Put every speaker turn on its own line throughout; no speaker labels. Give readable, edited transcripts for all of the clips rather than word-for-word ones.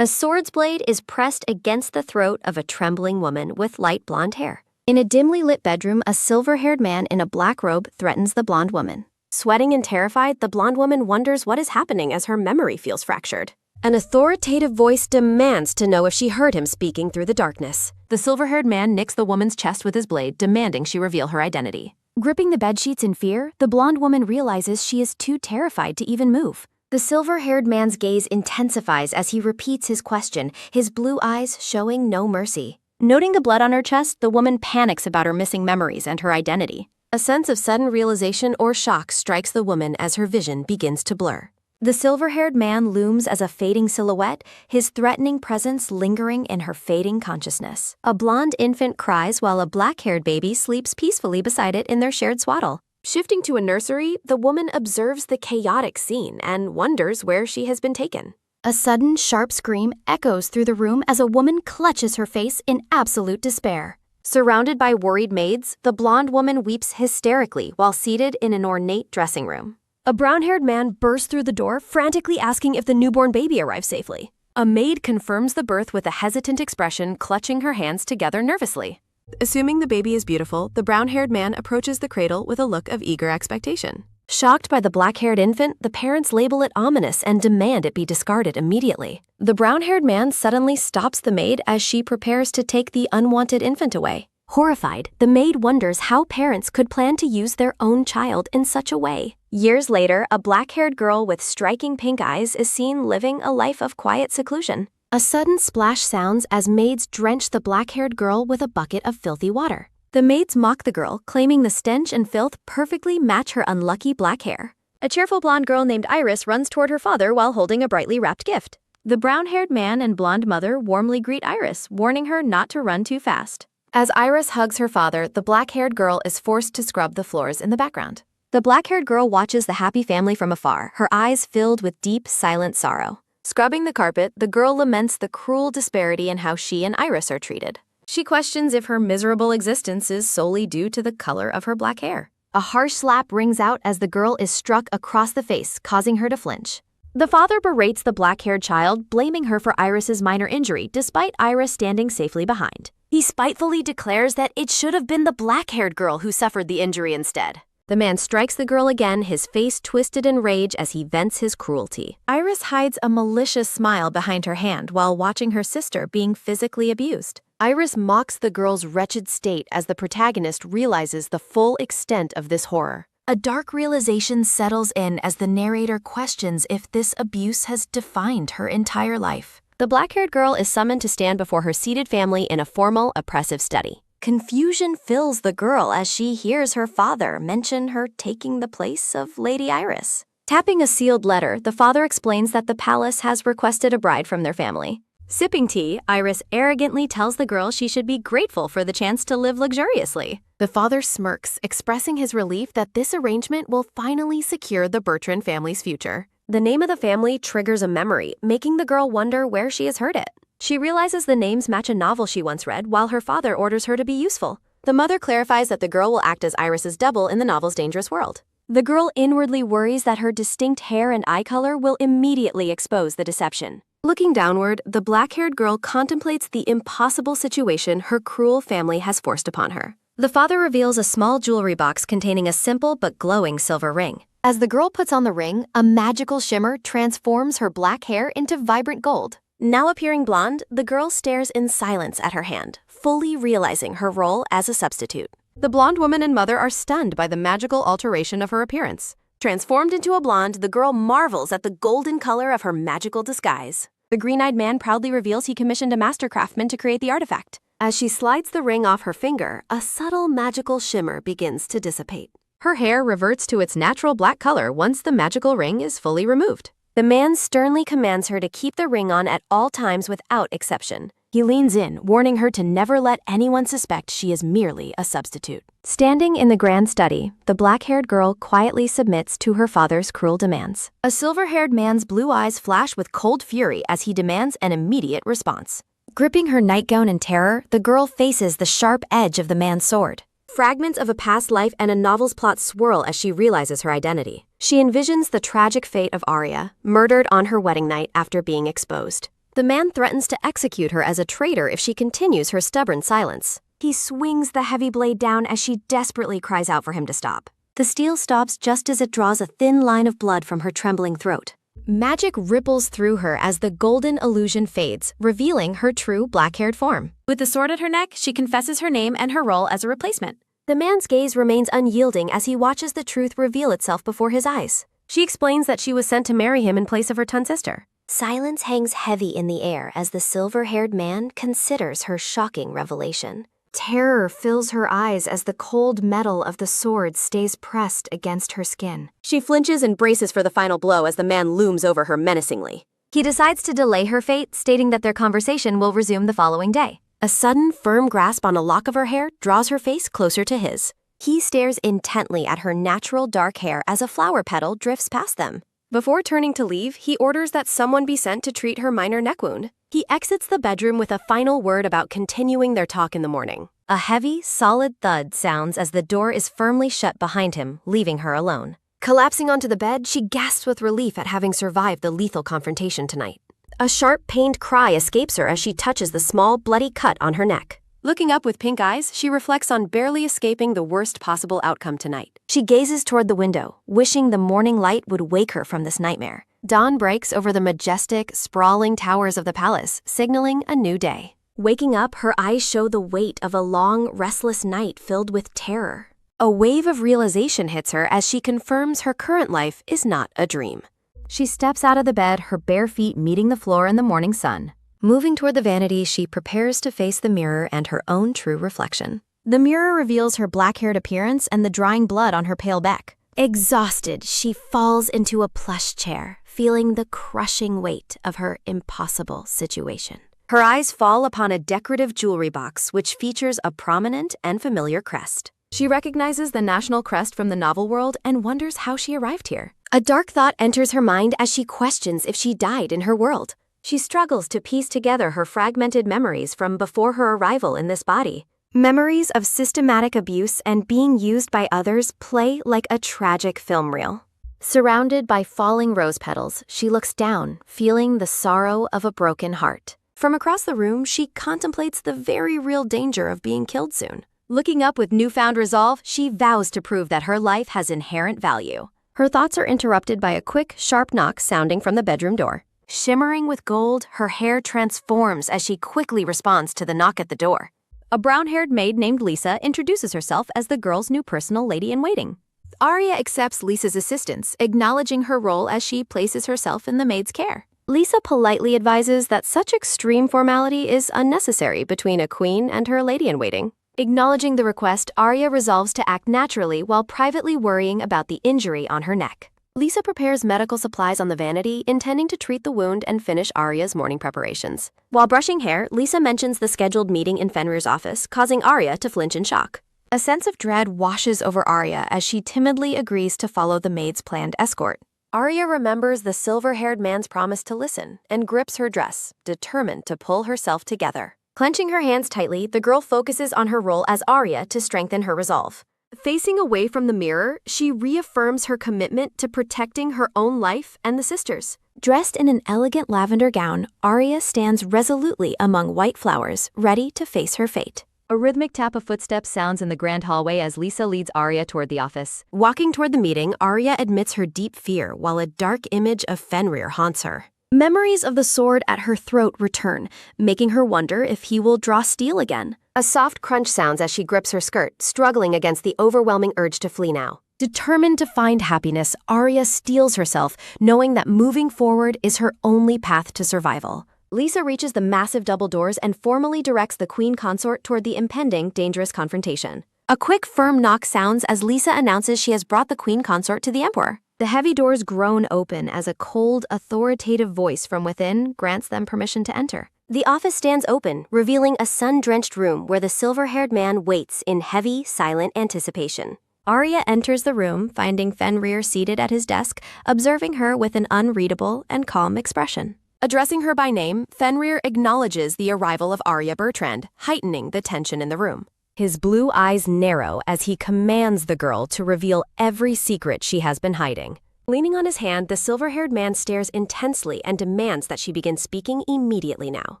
A sword's blade is pressed against the throat of a trembling woman with light blonde hair. In a dimly lit bedroom, a silver-haired man in a black robe threatens the blonde woman. Sweating and terrified, the blonde woman wonders what is happening as her memory feels fractured. An authoritative voice demands to know if she heard him speaking through the darkness. The silver-haired man nicks the woman's chest with his blade, demanding she reveal her identity. Gripping the bedsheets in fear, the blonde woman realizes she is too terrified to even move. The silver-haired man's gaze intensifies as he repeats his question, his blue eyes showing no mercy. Noting the blood on her chest, the woman panics about her missing memories and her identity. A sense of sudden realization or shock strikes the woman as her vision begins to blur. The silver-haired man looms as a fading silhouette, his threatening presence lingering in her fading consciousness. A blonde infant cries while a black-haired baby sleeps peacefully beside it in their shared swaddle. Shifting to a nursery, the woman observes the chaotic scene and wonders where she has been taken. A sudden, sharp scream echoes through the room as a woman clutches her face in absolute despair. Surrounded by worried maids, the blonde woman weeps hysterically while seated in an ornate dressing room. A brown-haired man bursts through the door, frantically asking if the newborn baby arrived safely. A maid confirms the birth with a hesitant expression, clutching her hands together nervously. Assuming the baby is beautiful, the brown-haired man approaches the cradle with a look of eager expectation. Shocked by the black-haired infant, the parents label it ominous and demand it be discarded immediately. The brown-haired man suddenly stops the maid as she prepares to take the unwanted infant away. Horrified, the maid wonders how parents could plan to use their own child in such a way. Years later, a black-haired girl with striking pink eyes is seen living a life of quiet seclusion. A sudden splash sounds as maids drench the black-haired girl with a bucket of filthy water. The maids mock the girl, claiming the stench and filth perfectly match her unlucky black hair. A cheerful blonde girl named Iris runs toward her father while holding a brightly wrapped gift. The brown-haired man and blonde mother warmly greet Iris, warning her not to run too fast. As Iris hugs her father, the black-haired girl is forced to scrub the floors in the background. The black-haired girl watches the happy family from afar, her eyes filled with deep, silent sorrow. Scrubbing the carpet, the girl laments the cruel disparity in how she and Iris are treated. She questions if her miserable existence is solely due to the color of her black hair. A harsh slap rings out as the girl is struck across the face, causing her to flinch. The father berates the black-haired child, blaming her for Iris's minor injury, despite Iris standing safely behind. He spitefully declares that it should have been the black-haired girl who suffered the injury instead. The man strikes the girl again, his face twisted in rage as he vents his cruelty. Iris hides a malicious smile behind her hand while watching her sister being physically abused. Iris mocks the girl's wretched state as the protagonist realizes the full extent of this horror. A dark realization settles in as the narrator questions if this abuse has defined her entire life. The black-haired girl is summoned to stand before her seated family in a formal, oppressive study. Confusion fills the girl as she hears her father mention her taking the place of Lady Iris. Tapping a sealed letter, the father explains that the palace has requested a bride from their family. Sipping tea, Iris arrogantly tells the girl she should be grateful for the chance to live luxuriously. The father smirks, expressing his relief that this arrangement will finally secure the Bertrand family's future. The name of the family triggers a memory, making the girl wonder where she has heard it. She realizes the names match a novel she once read, while her father orders her to be useful. The mother clarifies that the girl will act as Iris's double in the novel's dangerous world. The girl inwardly worries that her distinct hair and eye color will immediately expose the deception. Looking downward, the black-haired girl contemplates the impossible situation her cruel family has forced upon her. The father reveals a small jewelry box containing a simple but glowing silver ring. As the girl puts on the ring, a magical shimmer transforms her black hair into vibrant gold. Now appearing blonde, the girl stares in silence at her hand, fully realizing her role as a substitute. The blonde woman and mother are stunned by the magical alteration of her appearance. Transformed into a blonde, the girl marvels at the golden color of her magical disguise. The green-eyed man proudly reveals he commissioned a master craftsman to create the artifact. As she slides the ring off her finger, a subtle magical shimmer begins to dissipate. Her hair reverts to its natural black color once the magical ring is fully removed. The man sternly commands her to keep the ring on at all times without exception. He leans in, warning her to never let anyone suspect she is merely a substitute. Standing in the grand study, the black-haired girl quietly submits to her father's cruel demands. A silver-haired man's blue eyes flash with cold fury as he demands an immediate response. Gripping her nightgown in terror, the girl faces the sharp edge of the man's sword. Fragments of a past life and a novel's plot swirl as she realizes her identity. She envisions the tragic fate of Arya, murdered on her wedding night after being exposed. The man threatens to execute her as a traitor if she continues her stubborn silence. He swings the heavy blade down as she desperately cries out for him to stop. The steel stops just as it draws a thin line of blood from her trembling throat. Magic ripples through her as the golden illusion fades, revealing her true black-haired form.
With the sword at her neck, she confesses her name and her role as a replacement.
The man's gaze remains unyielding as he watches the truth reveal itself before his eyes. She explains that she was sent to marry him in place of her twin sister. Silence hangs heavy in the air as the silver-haired man considers her shocking revelation. Terror fills her eyes as the cold metal of the sword stays pressed against her skin. She flinches and braces for the final blow as the man looms over her menacingly. He decides to delay her fate, stating that their conversation will resume the following day. A sudden, firm grasp on a lock of her hair draws her face closer to his. He stares intently at her natural dark hair as a flower petal drifts past them. Before turning to leave, he orders that someone be sent to treat her minor neck wound. He exits the bedroom with a final word about continuing their talk in the morning. A heavy, solid thud sounds as the door is firmly shut behind him, leaving her alone. Collapsing onto the bed, she gasps with relief at having survived the lethal confrontation tonight. A sharp, pained cry escapes her as she touches the small, bloody cut on her neck. Looking up with pink eyes, she reflects on barely escaping the worst possible outcome tonight. She gazes toward the window, wishing the morning light would wake her from this nightmare. Dawn breaks over the majestic, sprawling towers of the palace, signaling a new day. Waking up, her eyes show the weight of a long, restless night filled with terror. A wave of realization hits her as she confirms her current life is not a dream. She steps out of the bed, her bare feet meeting the floor in the morning sun. Moving toward the vanity, she prepares to face the mirror and her own true reflection. The mirror reveals her black-haired appearance and the drying blood on her pale back. Exhausted, she falls into a plush chair, feeling the crushing weight of her impossible situation. Her eyes fall upon a decorative jewelry box which features a prominent and familiar crest. She recognizes the national crest from the novel world and wonders how she arrived here. A dark thought enters her mind as she questions if she died in her world. She struggles to piece together her fragmented memories from before her arrival in this body. Memories of systematic abuse and being used by others play like a tragic film reel. Surrounded by falling rose petals, she looks down, feeling the sorrow of a broken heart. From across the room, she contemplates the very real danger of being killed soon. Looking up with newfound resolve, she vows to prove that her life has inherent value. Her thoughts are interrupted by a quick, sharp knock sounding from the bedroom door. Shimmering with gold, her hair transforms as she quickly responds to the knock at the door. A brown-haired maid named Lisa introduces herself as the girl's new personal lady-in-waiting. Arya accepts Lisa's assistance, acknowledging her role as she places herself in the maid's care. Lisa politely advises that such extreme formality is unnecessary between a queen and her lady-in-waiting. Acknowledging the request, Arya resolves to act naturally while privately worrying about the injury on her neck. Lisa prepares medical supplies on the vanity, intending to treat the wound and finish Arya's morning preparations. While brushing hair, Lisa mentions the scheduled meeting in Fenrir's office, causing Arya to flinch in shock. A sense of dread washes over Arya as she timidly agrees to follow the maid's planned escort. Arya remembers the silver-haired man's promise to listen and grips her dress, determined to pull herself together. Clenching her hands tightly, the girl focuses on her role as Arya to strengthen her resolve. Facing away from the mirror, she reaffirms her commitment to protecting her own life and the sisters. Dressed in an elegant lavender gown, Arya stands resolutely among white flowers, ready to face her fate.
A rhythmic tap of footsteps sounds in the grand hallway as Lisa leads Arya toward the office.
Walking toward the meeting, Arya admits her deep fear while a dark image of Fenrir haunts her. Memories of the sword at her throat return, making her wonder if he will draw steel again. A soft crunch sounds as she grips her skirt, struggling against the overwhelming urge to flee now. Determined to find happiness, Arya steels herself, knowing that moving forward is her only path to survival. Lisa reaches the massive double doors and formally directs the queen consort toward the impending, dangerous confrontation. A quick, firm knock sounds as Lisa announces she has brought the queen consort to the emperor. The heavy doors groan open as a cold, authoritative voice from within grants them permission to enter. The office stands open, revealing a sun-drenched room where the silver-haired man waits in heavy, silent anticipation. Arya enters the room, finding Fenrir seated at his desk, observing her with an unreadable and calm expression. Addressing her by name, Fenrir acknowledges the arrival of Arya Bertrand, heightening the tension in the room. His blue eyes narrow as he commands the girl to reveal every secret she has been hiding. Leaning on his hand, the silver-haired man stares intensely and demands that she begin speaking immediately now.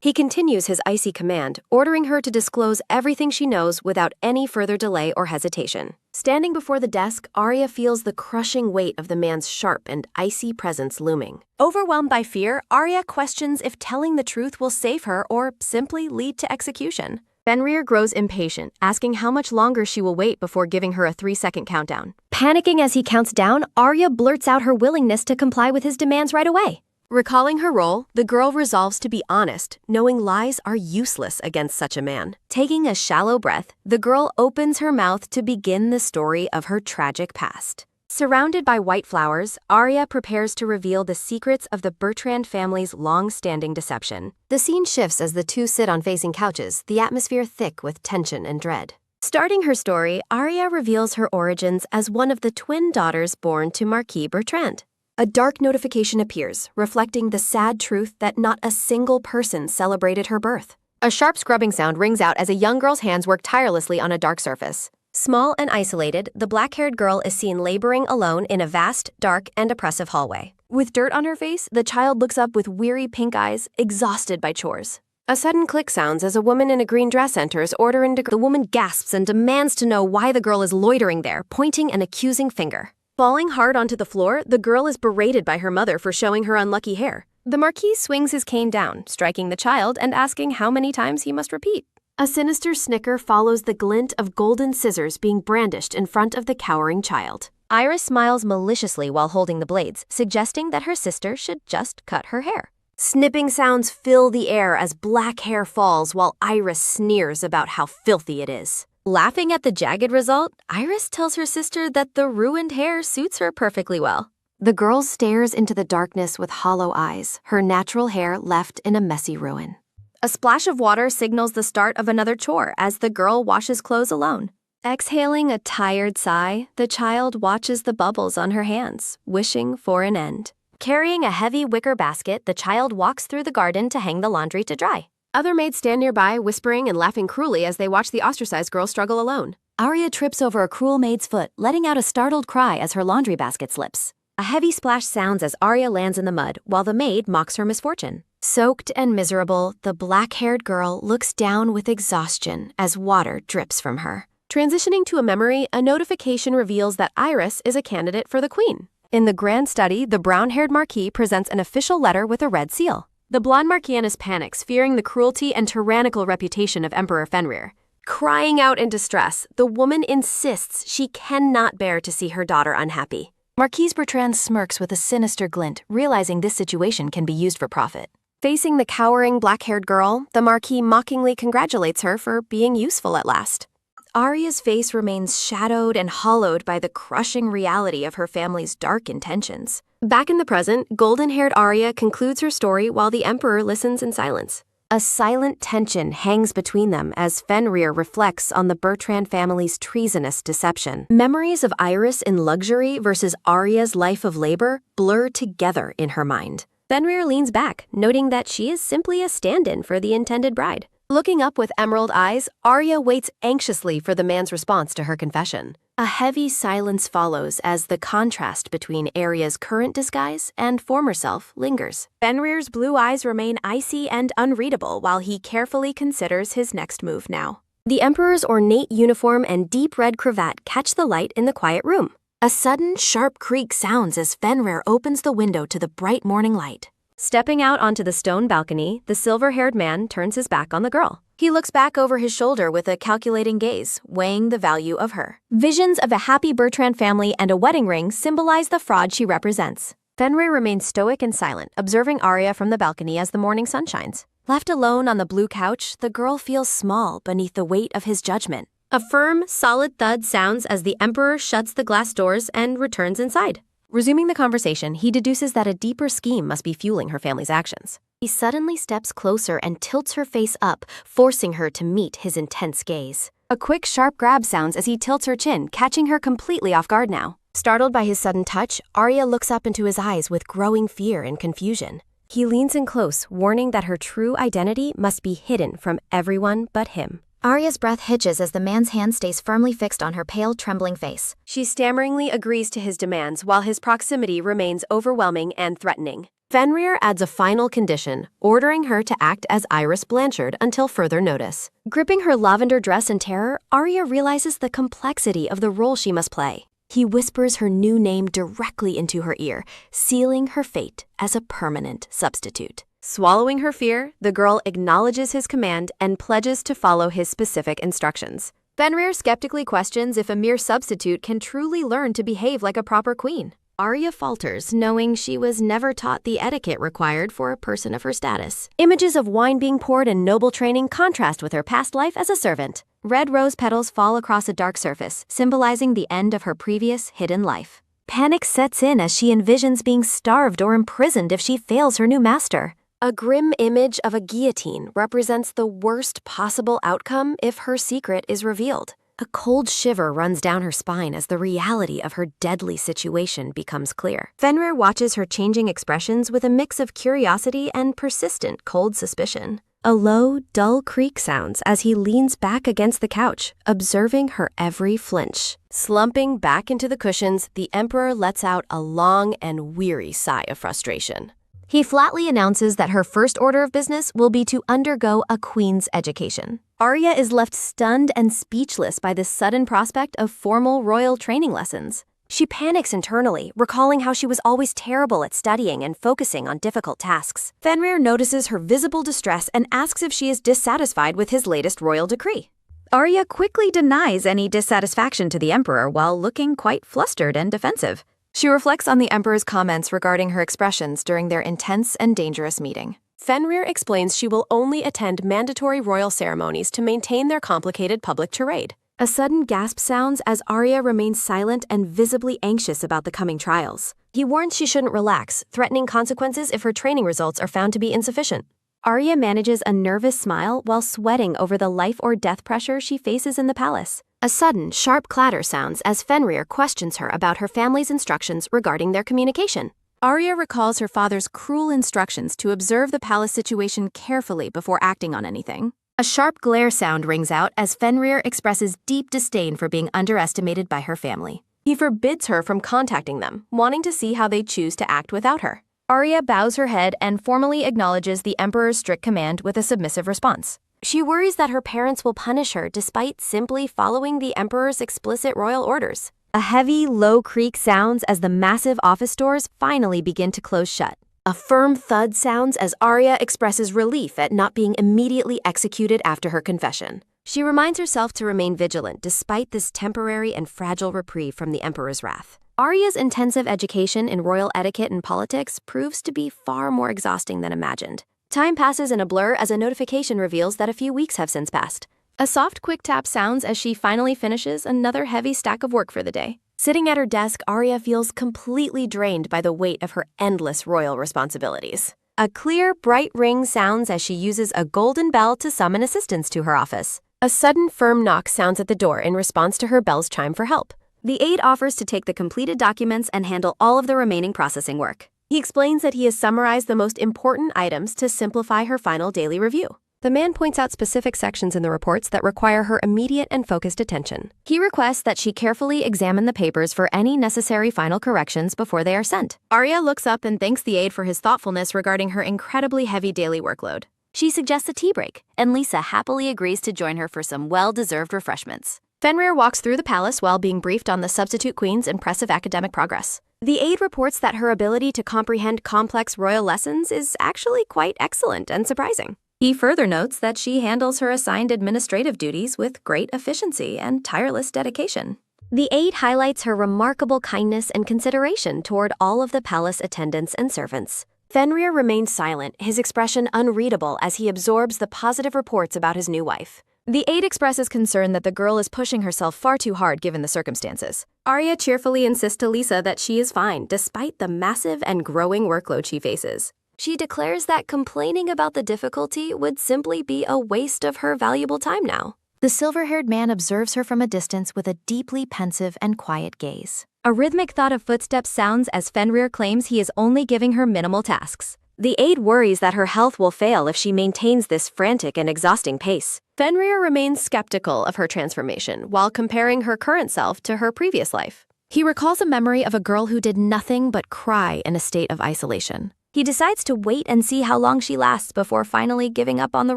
He continues his icy command, ordering her to disclose everything she knows without any further delay or hesitation. Standing before the desk, Arya feels the crushing weight of the man's sharp and icy presence looming. Overwhelmed by fear, Arya questions if telling the truth will save her or simply lead to execution. Fenrir grows impatient, asking how much longer she will wait before giving her a 3-second countdown. Panicking as he counts down, Arya blurts out her willingness to comply with his demands right away. Recalling her role, the girl resolves to be honest, knowing lies are useless against such a man. Taking a shallow breath, the girl opens her mouth to begin the story of her tragic past. Surrounded by white flowers, Arya prepares to reveal the secrets of the Bertrand family's long-standing deception. The scene shifts as the two sit on facing couches, the atmosphere thick with tension and dread. Starting her story, Arya reveals her origins as one of the twin daughters born to Marquis Bertrand. A dark notification appears, reflecting the sad truth that not a single person celebrated her birth. A sharp scrubbing sound rings out as a young girl's hands work tirelessly on a dark surface. Small and isolated, the black-haired girl is seen laboring alone in a vast, dark, and oppressive hallway. With dirt on her face, the child looks up with weary pink eyes, exhausted by chores. A sudden click sounds as a woman in a green dress enters, ordering to. The woman gasps and demands to know why the girl is loitering there, pointing an accusing finger. Falling hard onto the floor, the girl is berated by her mother for showing her unlucky hair. The Marquis swings his cane down, striking the child and asking how many times he must repeat. A sinister snicker follows the glint of golden scissors being brandished in front of the cowering child. Iris smiles maliciously while holding the blades, suggesting that her sister should just cut her hair. Snipping sounds fill the air as black hair falls while Iris sneers about how filthy it is. Laughing at the jagged result, Iris tells her sister that the ruined hair suits her perfectly well. The girl stares into the darkness with hollow eyes, her natural hair left in a messy ruin. A splash of water signals the start of another chore as the girl washes clothes alone. Exhaling a tired sigh, the child watches the bubbles on her hands, wishing for an end. Carrying a heavy wicker basket, the child walks through the garden to hang the laundry to dry. Other maids stand nearby, whispering and laughing cruelly as they watch the ostracized girl struggle alone. Arya trips over a cruel maid's foot, letting out a startled cry as her laundry basket slips. A heavy splash sounds as Arya lands in the mud, while the maid mocks her misfortune. Soaked and miserable, the black-haired girl looks down with exhaustion as water drips from her. Transitioning to a memory, a notification reveals that Iris is a candidate for the queen. In the grand study, the brown-haired Marquis presents an official letter with a red seal. The blonde Marquise panics, fearing the cruelty and tyrannical reputation of Emperor Fenrir. Crying out in distress, the woman insists she cannot bear to see her daughter unhappy. Marquise Bertrand smirks with a sinister glint, realizing this situation can be used for profit. Facing the cowering black-haired girl, the Marquis mockingly congratulates her for being useful at last. Arya's face remains shadowed and hollowed by the crushing reality of her family's dark intentions. Back in the present, golden-haired Arya concludes her story while the Emperor listens in silence. A silent tension hangs between them as Fenrir reflects on the Bertrand family's treasonous deception. Memories of Iris in luxury versus Arya's life of labor blur together in her mind. Fenrir leans back, noting that she is simply a stand-in for the intended bride. Looking up with emerald eyes, Arya waits anxiously for the man's response to her confession. A heavy silence follows as the contrast between Arya's current disguise and former self lingers. Fenrir's blue eyes remain icy and unreadable while he carefully considers his next move now. The Emperor's ornate uniform and deep red cravat catch the light in the quiet room. A sudden, sharp creak sounds as Fenrir opens the window to the bright morning light. Stepping out onto the stone balcony, the silver-haired man turns his back on the girl. He looks back over his shoulder with a calculating gaze, weighing the value of her. Visions of a happy Bertrand family and a wedding ring symbolize the fraud she represents. Fenrir remains stoic and silent, observing Arya from the balcony as the morning sun shines. Left alone on the blue couch, the girl feels small beneath the weight of his judgment. A firm, solid thud sounds as the Emperor shuts the glass doors and returns inside. Resuming the conversation, he deduces that a deeper scheme must be fueling her family's actions. He suddenly steps closer and tilts her face up, forcing her to meet his intense gaze. A quick, sharp grab sounds as he tilts her chin, catching her completely off guard now. Startled by his sudden touch, Arya looks up into his eyes with growing fear and confusion. He leans in close, warning that her true identity must be hidden from everyone but him. Arya's breath hitches as the man's hand stays firmly fixed on her pale, trembling face.
She stammeringly agrees to his demands while his proximity remains overwhelming and threatening. Fenrir adds a final condition, ordering her to act as Iris Blanchard until further notice. Gripping her lavender dress in terror, Arya realizes the complexity of the role she must play. He whispers her new name directly into her ear, sealing her fate as a permanent substitute. Swallowing her fear, the girl acknowledges his command and pledges to follow his specific instructions. Fenrir skeptically questions if a mere substitute can truly learn to behave like a proper queen. Arya falters, knowing she was never taught the etiquette required for a person of her status. Images of wine being poured and noble training contrast with her past life as a servant. Red rose petals fall across a dark surface, symbolizing the end of her previous hidden life. Panic sets in as she envisions being starved or imprisoned if she fails her new master. A grim image of a guillotine represents the worst possible outcome if her secret is revealed. A cold shiver runs down her spine as the reality of her deadly situation becomes clear. Fenrir watches her changing expressions with a mix of curiosity and persistent cold suspicion. A low, dull creak sounds as he leans back against the couch, observing her every flinch. Slumping back into the cushions, the Emperor lets out a long and weary sigh of frustration. He flatly announces that her first order of business will be to undergo a queen's education. Arya is left stunned and speechless by this sudden prospect of formal royal training lessons. She panics internally, recalling how she was always terrible at studying and focusing on difficult tasks. Fenrir notices her visible distress and asks if she is dissatisfied with his latest royal decree. Arya quickly denies any dissatisfaction to the Emperor while looking quite flustered and defensive. She reflects on the Emperor's comments regarding her expressions during their intense and dangerous meeting. Fenrir explains she will only attend mandatory royal ceremonies to maintain their complicated public charade. A sudden gasp sounds as Arya remains silent and visibly anxious about the coming trials. He warns she shouldn't relax, threatening consequences if her training results are found to be insufficient. Arya manages a nervous smile while sweating over the life-or-death pressure she faces in the palace. A sudden, sharp clatter sounds as Fenrir questions her about her family's instructions regarding their communication. Arya recalls her father's cruel instructions to observe the palace situation carefully before acting on anything. A sharp glare sound rings out as Fenrir expresses deep disdain for being underestimated by her family. He forbids her from contacting them, wanting to see how they choose to act without her. Arya bows her head and formally acknowledges the Emperor's strict command with a submissive response. She worries that her parents will punish her despite simply following the Emperor's explicit royal orders. A heavy, low creak sounds as the massive office doors finally begin to close shut. A firm thud sounds as Arya expresses relief at not being immediately executed after her confession. She reminds herself to remain vigilant despite this temporary and fragile reprieve from the Emperor's wrath. Arya's intensive education in royal etiquette and politics proves to be far more exhausting than imagined. Time passes in a blur as a notification reveals that a few weeks have since passed. A soft, quick tap sounds as she finally finishes another heavy stack of work for the day. Sitting at her desk, Arya feels completely drained by the weight of her endless royal responsibilities. A clear, bright ring sounds as she uses a golden bell to summon assistants to her office. A sudden, firm knock sounds at the door in response to her bell's chime for help. The aide offers to take the completed documents and handle all of the remaining processing work. He explains that he has summarized the most important items to simplify her final daily review. The man points out specific sections in the reports that require her immediate and focused attention. He requests that she carefully examine the papers for any necessary final corrections before they are sent. Arya looks up and thanks the aide for his thoughtfulness regarding her incredibly heavy daily workload. She suggests a tea break, and Lisa happily agrees to join her for some well-deserved refreshments. Fenrir walks through the palace while being briefed on the substitute queen's impressive academic progress. The aide reports that her ability to comprehend complex royal lessons is actually quite excellent and surprising. He further notes that she handles her assigned administrative duties with great efficiency and tireless dedication. The aide highlights her remarkable kindness and consideration toward all of the palace attendants and servants. Fenrir remains silent, his expression unreadable as he absorbs the positive reports about his new wife. The aide expresses concern that the girl is pushing herself far too hard given the circumstances. Arya cheerfully insists to Lisa that she is fine despite the massive and growing workload she faces. She declares that complaining about the difficulty would simply be a waste of her valuable time now. The silver-haired man observes her from a distance with a deeply pensive and quiet gaze. A rhythmic thud of footsteps sounds as Fenrir claims he is only giving her minimal tasks. The aide worries that her health will fail if she maintains this frantic and exhausting pace. Fenrir remains skeptical of her transformation while comparing her current self to her previous life. He recalls a memory of a girl who did nothing but cry in a state of isolation. He decides to wait and see how long she lasts before finally giving up on the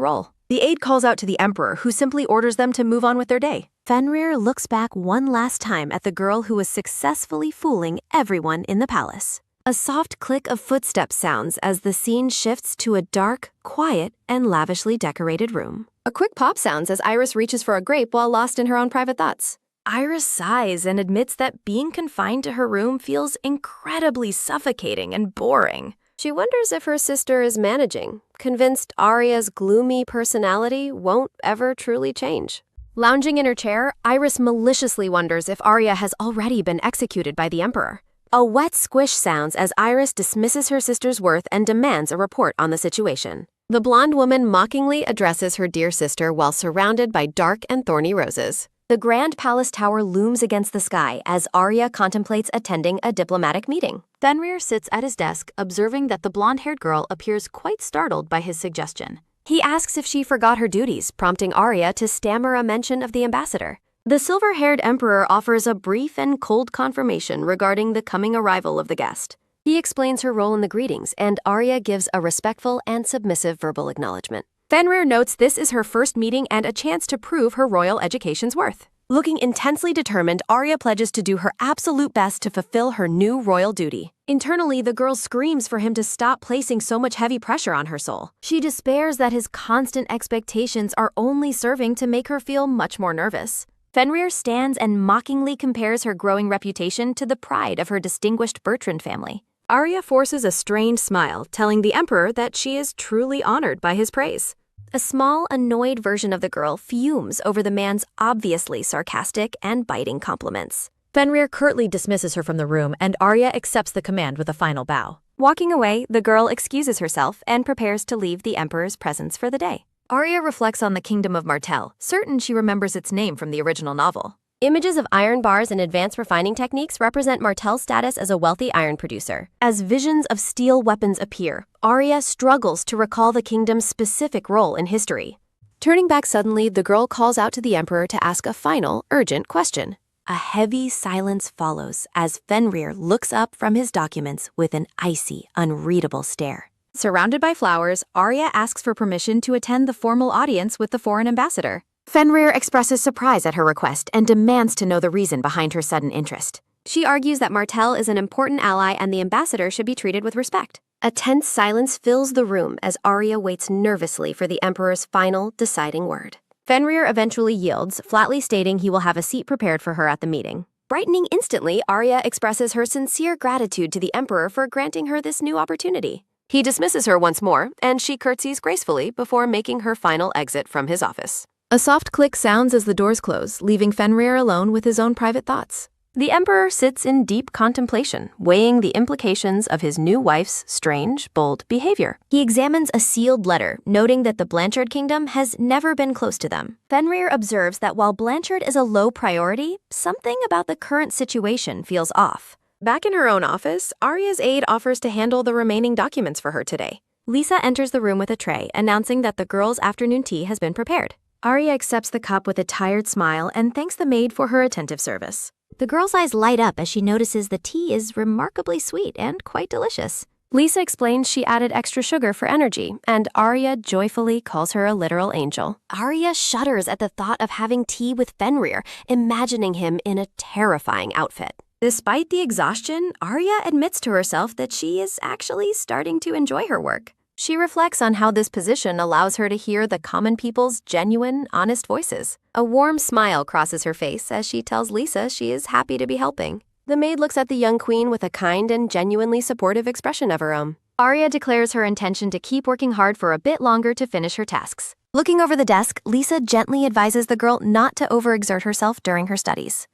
role. The aide calls out to the emperor, who simply orders them to move on with their day. Fenrir looks back one last time at the girl who was successfully fooling everyone in the palace. A soft click of footsteps sounds as the scene shifts to a dark, quiet, and lavishly decorated room. A quick pop sounds as Iris reaches for a grape while lost in her own private thoughts. Iris sighs and admits that being confined to her room feels incredibly suffocating and boring. She wonders if her sister is managing, convinced Arya's gloomy personality won't ever truly change. Lounging in her chair, Iris maliciously wonders if Arya has already been executed by the Emperor. A wet squish sounds as Iris dismisses her sister's worth and demands a report on the situation. The blonde woman mockingly addresses her dear sister while surrounded by dark and thorny roses. The grand palace tower looms against the sky as Arya contemplates attending a diplomatic meeting.
Fenrir sits at his desk, observing that the blonde-haired girl appears quite startled by his suggestion.
He asks if she forgot her duties, prompting Arya to stammer a mention of the ambassador. The silver-haired emperor offers a brief and cold confirmation regarding the coming arrival of the guest. He explains her role in the greetings, and Arya gives a respectful and submissive verbal acknowledgement. Fenrir notes this is her first meeting and a chance to prove her royal education's worth. Looking intensely determined, Arya pledges to do her absolute best to fulfill her new royal duty. Internally, the girl screams for him to stop placing so much heavy pressure on her soul. She despairs that his constant expectations are only serving to make her feel much more nervous. Fenrir stands and mockingly compares her growing reputation to the pride of her distinguished Bertrand family. Arya forces a strained smile, telling the emperor that she is truly honored by his praise. A small, annoyed version of the girl fumes over the man's obviously sarcastic and biting compliments. Fenrir curtly dismisses her from the room, and Arya accepts the command with a final bow. Walking away, the girl excuses herself and prepares to leave the emperor's presence for the day. Arya reflects on the kingdom of Martell, certain she remembers its name from the original novel. Images of iron bars and advanced refining techniques represent Martell's status as a wealthy iron producer. As visions of steel weapons appear, Arya struggles to recall the kingdom's specific role in history. Turning back suddenly, the girl calls out to the emperor to ask a final, urgent question. A heavy silence follows as Fenrir looks up from his documents with an icy, unreadable stare. Surrounded by flowers, Arya asks for permission to attend the formal audience with the foreign ambassador. Fenrir expresses surprise at her request and demands to know the reason behind her sudden interest. She argues that Martell is an important ally and the ambassador should be treated with respect. A tense silence fills the room as Arya waits nervously for the Emperor's final, deciding word. Fenrir eventually yields, flatly stating he will have a seat prepared for her at the meeting. Brightening instantly, Arya expresses her sincere gratitude to the Emperor for granting her this new opportunity. He dismisses her once more, and she curtsies gracefully before making her final exit from his office. A soft click sounds as the doors close, leaving Fenrir alone with his own private thoughts. The Emperor sits in deep contemplation, weighing the implications of his new wife's strange, bold behavior. He examines a sealed letter, noting that the Blanchard kingdom has never been close to them. Fenrir observes that while Blanchard is a low priority, something about the current situation feels off. Back in her own office, Arya's aide offers to handle the remaining documents for her today. Lisa enters the room with a tray, announcing that the girls' afternoon tea has been prepared. Arya accepts the cup with a tired smile and thanks the maid for her attentive service. The girl's eyes light up as she notices the tea is remarkably sweet and quite delicious. Lisa explains she added extra sugar for energy, and Arya joyfully calls her a literal angel. Arya shudders at the thought of having tea with Fenrir, imagining him in a terrifying outfit. Despite the exhaustion, Arya admits to herself that she is actually starting to enjoy her work. She reflects on how this position allows her to hear the common people's genuine, honest voices. A warm smile crosses her face as she tells Lisa she is happy to be helping. The maid looks at the young queen with a kind and genuinely supportive expression of her own. Arya declares her intention to keep working hard for a bit longer to finish her tasks. Looking over the desk, Lisa gently advises the girl not to overexert herself during her studies.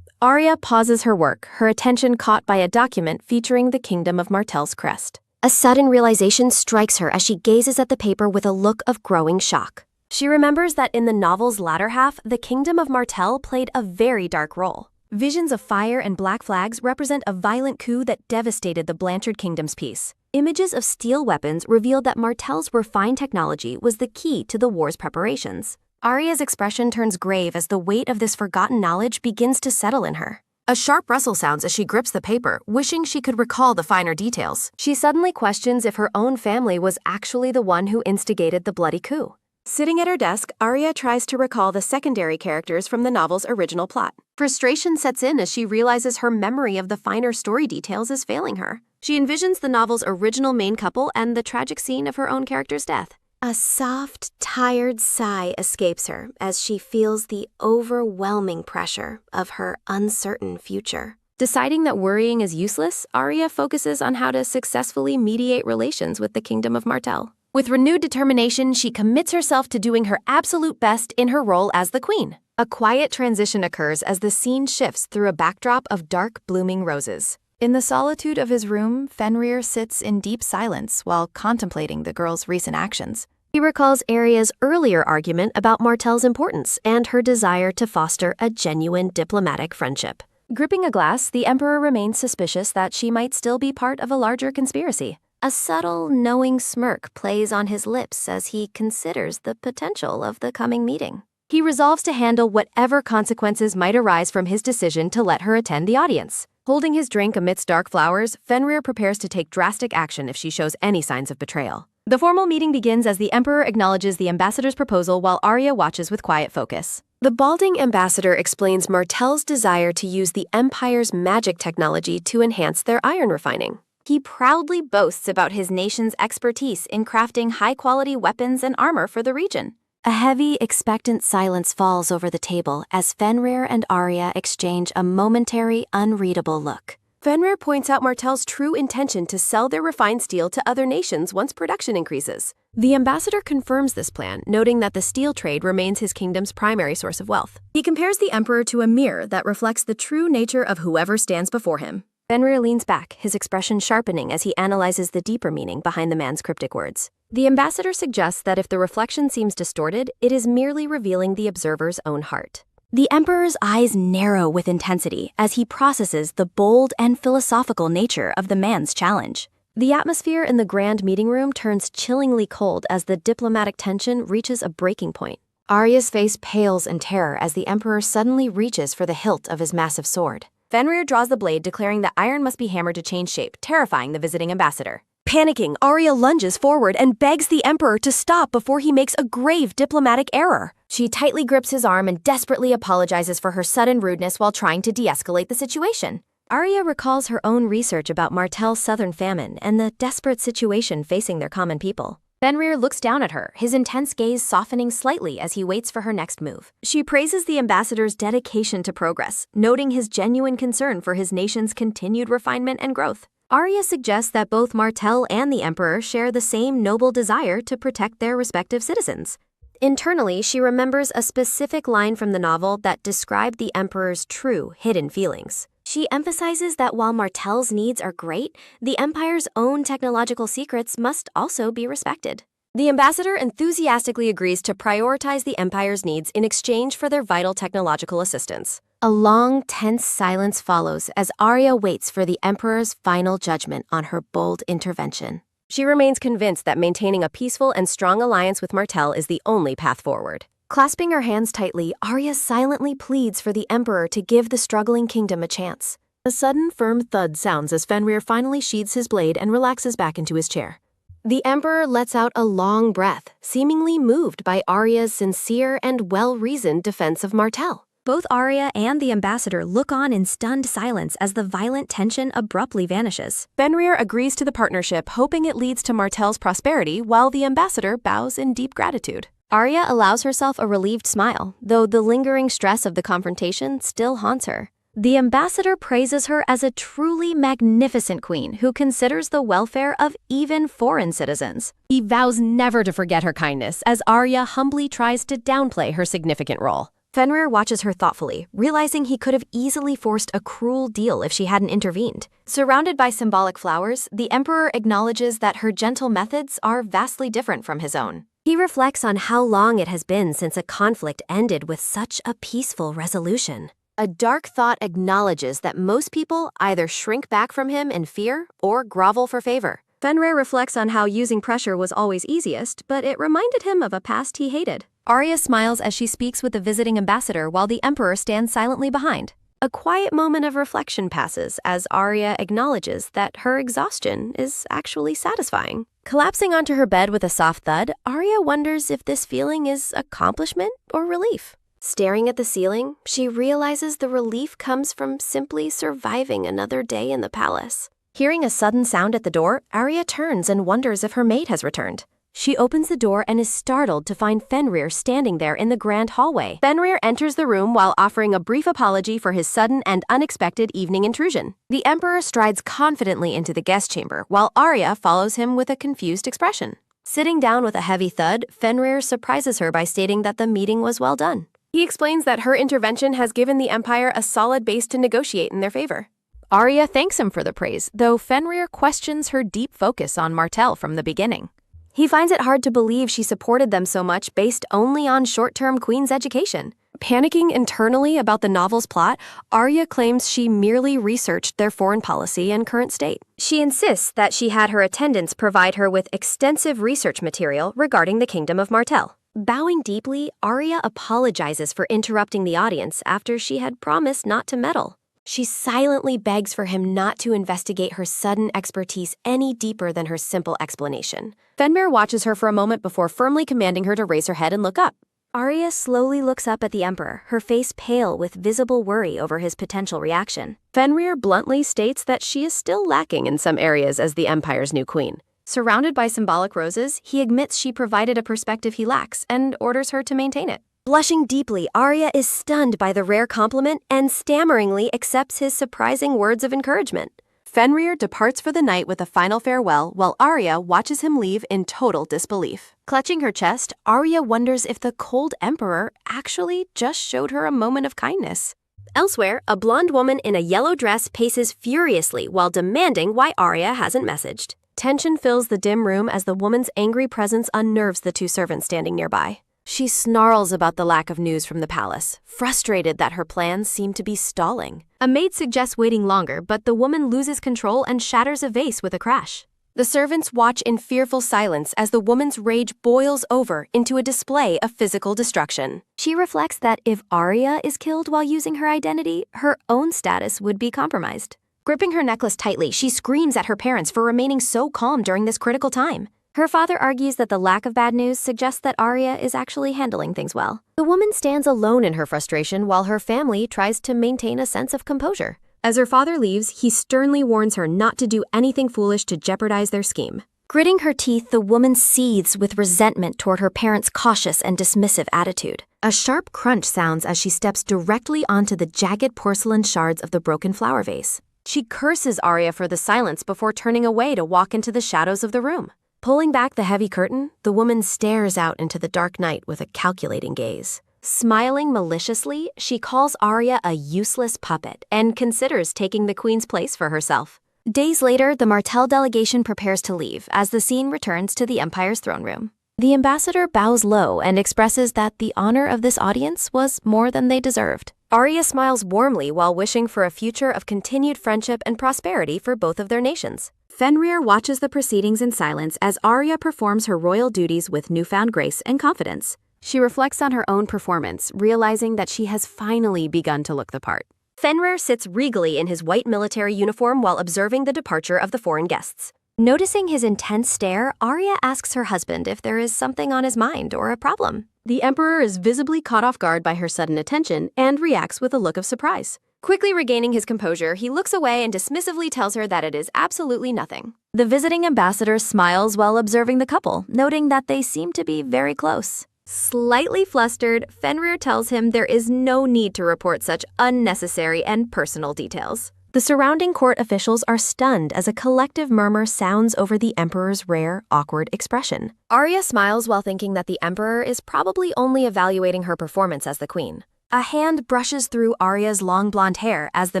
Arya pauses her work, her attention caught by a document featuring the Kingdom of Martell's crest. A sudden realization strikes her as she gazes at the paper with a look of growing shock. She remembers that in the novel's latter half, the Kingdom of Martell played a very dark role. Visions of fire and black flags represent a violent coup that devastated the Blanchard Kingdom's peace. Images of steel weapons revealed that Martell's refined technology was the key to the war's preparations. Arya's expression turns grave as the weight of this forgotten knowledge begins to settle in her. A sharp rustle sounds as she grips the paper, wishing she could recall the finer details. She suddenly questions if her own family was actually the one who instigated the bloody coup. Sitting at her desk, Arya tries to recall the secondary characters from the novel's original plot. Frustration sets in as she realizes her memory of the finer story details is failing her. She envisions the novel's original main couple and the tragic scene of her own character's death. A soft, tired sigh escapes her as she feels the overwhelming pressure of her uncertain future. Deciding that worrying is useless, Arya focuses on how to successfully mediate relations with the Kingdom of Martell. With renewed determination, she commits herself to doing her absolute best in her role as the queen. A quiet transition occurs as the scene shifts through a backdrop of dark, blooming roses. In the solitude of his room, Fenrir sits in deep silence while contemplating the girl's recent actions. He recalls Arya's earlier argument about Martell's importance and her desire to foster a genuine diplomatic friendship. Gripping a glass, the Emperor remains suspicious that she might still be part of a larger conspiracy. A subtle, knowing smirk plays on his lips as he considers the potential of the coming meeting. He resolves to handle whatever consequences might arise from his decision to let her attend the audience. Holding his drink amidst dark flowers, Fenrir prepares to take drastic action if she shows any signs of betrayal. The formal meeting begins as the Emperor acknowledges the ambassador's proposal while Arya watches with quiet focus. The balding ambassador explains Martell's desire to use the Empire's magic technology to enhance their iron refining. He proudly boasts about his nation's expertise in crafting high-quality weapons and armor for the region. A heavy, expectant silence falls over the table as Fenrir and Arya exchange a momentary, unreadable look. Fenrir points out Martell's true intention to sell their refined steel to other nations once production increases. The ambassador confirms this plan, noting that the steel trade remains his kingdom's primary source of wealth. He compares the emperor to a mirror that reflects the true nature of whoever stands before him. Fenrir leans back, his expression sharpening as he analyzes the deeper meaning behind the man's cryptic words. The ambassador suggests that if the reflection seems distorted, it is merely revealing the observer's own heart. The emperor's eyes narrow with intensity as he processes the bold and philosophical nature of the man's challenge. The atmosphere in the grand meeting room turns chillingly cold as the diplomatic tension reaches a breaking point. Arya's face pales in terror as the emperor suddenly reaches for the hilt of his massive sword. Fenrir draws the blade, declaring that iron must be hammered to change shape, terrifying the visiting ambassador. Panicking, Arya lunges forward and begs the emperor to stop before he makes a grave diplomatic error. She tightly grips his arm and desperately apologizes for her sudden rudeness while trying to de-escalate the situation. Arya recalls her own research about Martell's southern famine and the desperate situation facing their common people. Fenrir looks down at her, his intense gaze softening slightly as he waits for her next move. She praises the ambassador's dedication to progress, noting his genuine concern for his nation's continued refinement and growth. Arya suggests that both Martell and the Emperor share the same noble desire to protect their respective citizens. Internally, she remembers a specific line from the novel that described the Emperor's true, hidden feelings. She emphasizes that while Martell's needs are great, the Empire's own technological secrets must also be respected. The ambassador enthusiastically agrees to prioritize the Empire's needs in exchange for their vital technological assistance. A long, tense silence follows as Arya waits for the Emperor's final judgment on her bold intervention. She remains convinced that maintaining a peaceful and strong alliance with Martell is the only path forward. Clasping her hands tightly, Arya silently pleads for the Emperor to give the struggling kingdom a chance. A sudden, firm thud sounds as Fenrir finally sheathes his blade and relaxes back into his chair. The Emperor lets out a long breath, seemingly moved by Arya's sincere and well-reasoned defense of Martell. Both Arya and the ambassador look on in stunned silence as the violent tension abruptly vanishes. Fenrir agrees to the partnership, hoping it leads to Martell's prosperity, while the ambassador bows in deep gratitude. Arya allows herself a relieved smile, though the lingering stress of the confrontation still haunts her. The ambassador praises her as a truly magnificent queen who considers the welfare of even foreign citizens. He vows never to forget her kindness as Arya humbly tries to downplay her significant role. Fenrir watches her thoughtfully, realizing he could have easily forced a cruel deal if she hadn't intervened. Surrounded by symbolic flowers, the Emperor acknowledges that her gentle methods are vastly different from his own. He reflects on how long it has been since a conflict ended with such a peaceful resolution. A dark thought acknowledges that most people either shrink back from him in fear or grovel for favor. Fenrir reflects on how using pressure was always easiest, but it reminded him of a past he hated. Arya smiles as she speaks with the visiting ambassador while the Emperor stands silently behind. A quiet moment of reflection passes as Arya acknowledges that her exhaustion is actually satisfying. Collapsing onto her bed with a soft thud, Arya wonders if this feeling is accomplishment or relief. Staring at the ceiling, she realizes the relief comes from simply surviving another day in the palace. Hearing a sudden sound at the door, Arya turns and wonders if her maid has returned. She opens the door and is startled to find Fenrir standing there in the grand hallway. Fenrir enters the room while offering a brief apology for his sudden and unexpected evening intrusion. The Emperor strides confidently into the guest chamber, while Arya follows him with a confused expression. Sitting down with a heavy thud, Fenrir surprises her by stating that the meeting was well done. He explains that her intervention has given the Empire a solid base to negotiate in their favor.
Arya thanks him for the praise, though Fenrir questions her deep focus on Martell from the beginning.
He finds it hard to believe she supported them so much based only on short-term Queen's education. Panicking internally about the novel's plot, Arya claims she merely researched their foreign policy and current state. She insists that she had her attendants provide her with extensive research material regarding the Kingdom of Martell. Bowing deeply, Arya apologizes for interrupting the audience after she had promised not to meddle. She silently begs for him not to investigate her sudden expertise any deeper than her simple explanation. Fenrir watches her for a moment before firmly commanding her to raise her head and look up. Arya slowly looks up at the Emperor, her face pale with visible worry over his potential reaction. Fenrir bluntly states that she is still lacking in some areas as the Empire's new queen. Surrounded by symbolic roses, he admits she provided a perspective he lacks and orders her to maintain it. Blushing deeply, Arya is stunned by the rare compliment and stammeringly accepts his surprising words of encouragement. Fenrir departs for the night with a final farewell while Arya watches him leave in total disbelief. Clutching her chest, Arya wonders if the cold Emperor actually just showed her a moment of kindness. Elsewhere, a blonde woman in a yellow dress paces furiously while demanding why Arya hasn't messaged. Tension fills the dim room as the woman's angry presence unnerves the two servants standing nearby. She snarls about the lack of news from the palace, frustrated that her plans seem to be stalling. A maid suggests waiting longer, but the woman loses control and shatters a vase with a crash. The servants watch in fearful silence as the woman's rage boils over into a display of physical destruction. She reflects that if Arya is killed while using her identity, her own status would be compromised. Gripping her necklace tightly, she screams at her parents for remaining so calm during this critical time. Her father argues that the lack of bad news suggests that Arya is actually handling things well. The woman stands alone in her frustration while her family tries to maintain a sense of composure. As her father leaves, he sternly warns her not to do anything foolish to jeopardize their scheme. Gritting her teeth, the woman seethes with resentment toward her parents' cautious and dismissive attitude. A sharp crunch sounds as she steps directly onto the jagged porcelain shards of the broken flower vase. She curses Arya for the silence before turning away to walk into the shadows of the room. Pulling back the heavy curtain, the woman stares out into the dark night with a calculating gaze. Smiling maliciously, she calls Arya a useless puppet and considers taking the queen's place for herself. Days later, the Martell delegation prepares to leave as the scene returns to the Empire's throne room. The ambassador bows low and expresses that the honor of this audience was more than they deserved. Arya smiles warmly while wishing for a future of continued friendship and prosperity for both of their nations. Fenrir watches the proceedings in silence as Arya performs her royal duties with newfound grace and confidence. She reflects on her own performance, realizing that she has finally begun to look the part. Fenrir sits regally in his white military uniform while observing the departure of the foreign guests. Noticing his intense stare, Arya asks her husband if there is something on his mind or a problem. The Emperor is visibly caught off guard by her sudden attention and reacts with a look of surprise. Quickly regaining his composure, he looks away and dismissively tells her that it is absolutely nothing. The visiting ambassador smiles while observing the couple, noting that they seem to be very close. Slightly flustered, Fenrir tells him there is no need to report such unnecessary and personal details. The surrounding court officials are stunned as a collective murmur sounds over the Emperor's rare, awkward expression. Arya smiles while thinking that the Emperor is probably only evaluating her performance as the queen. A hand brushes through Arya's long blonde hair as the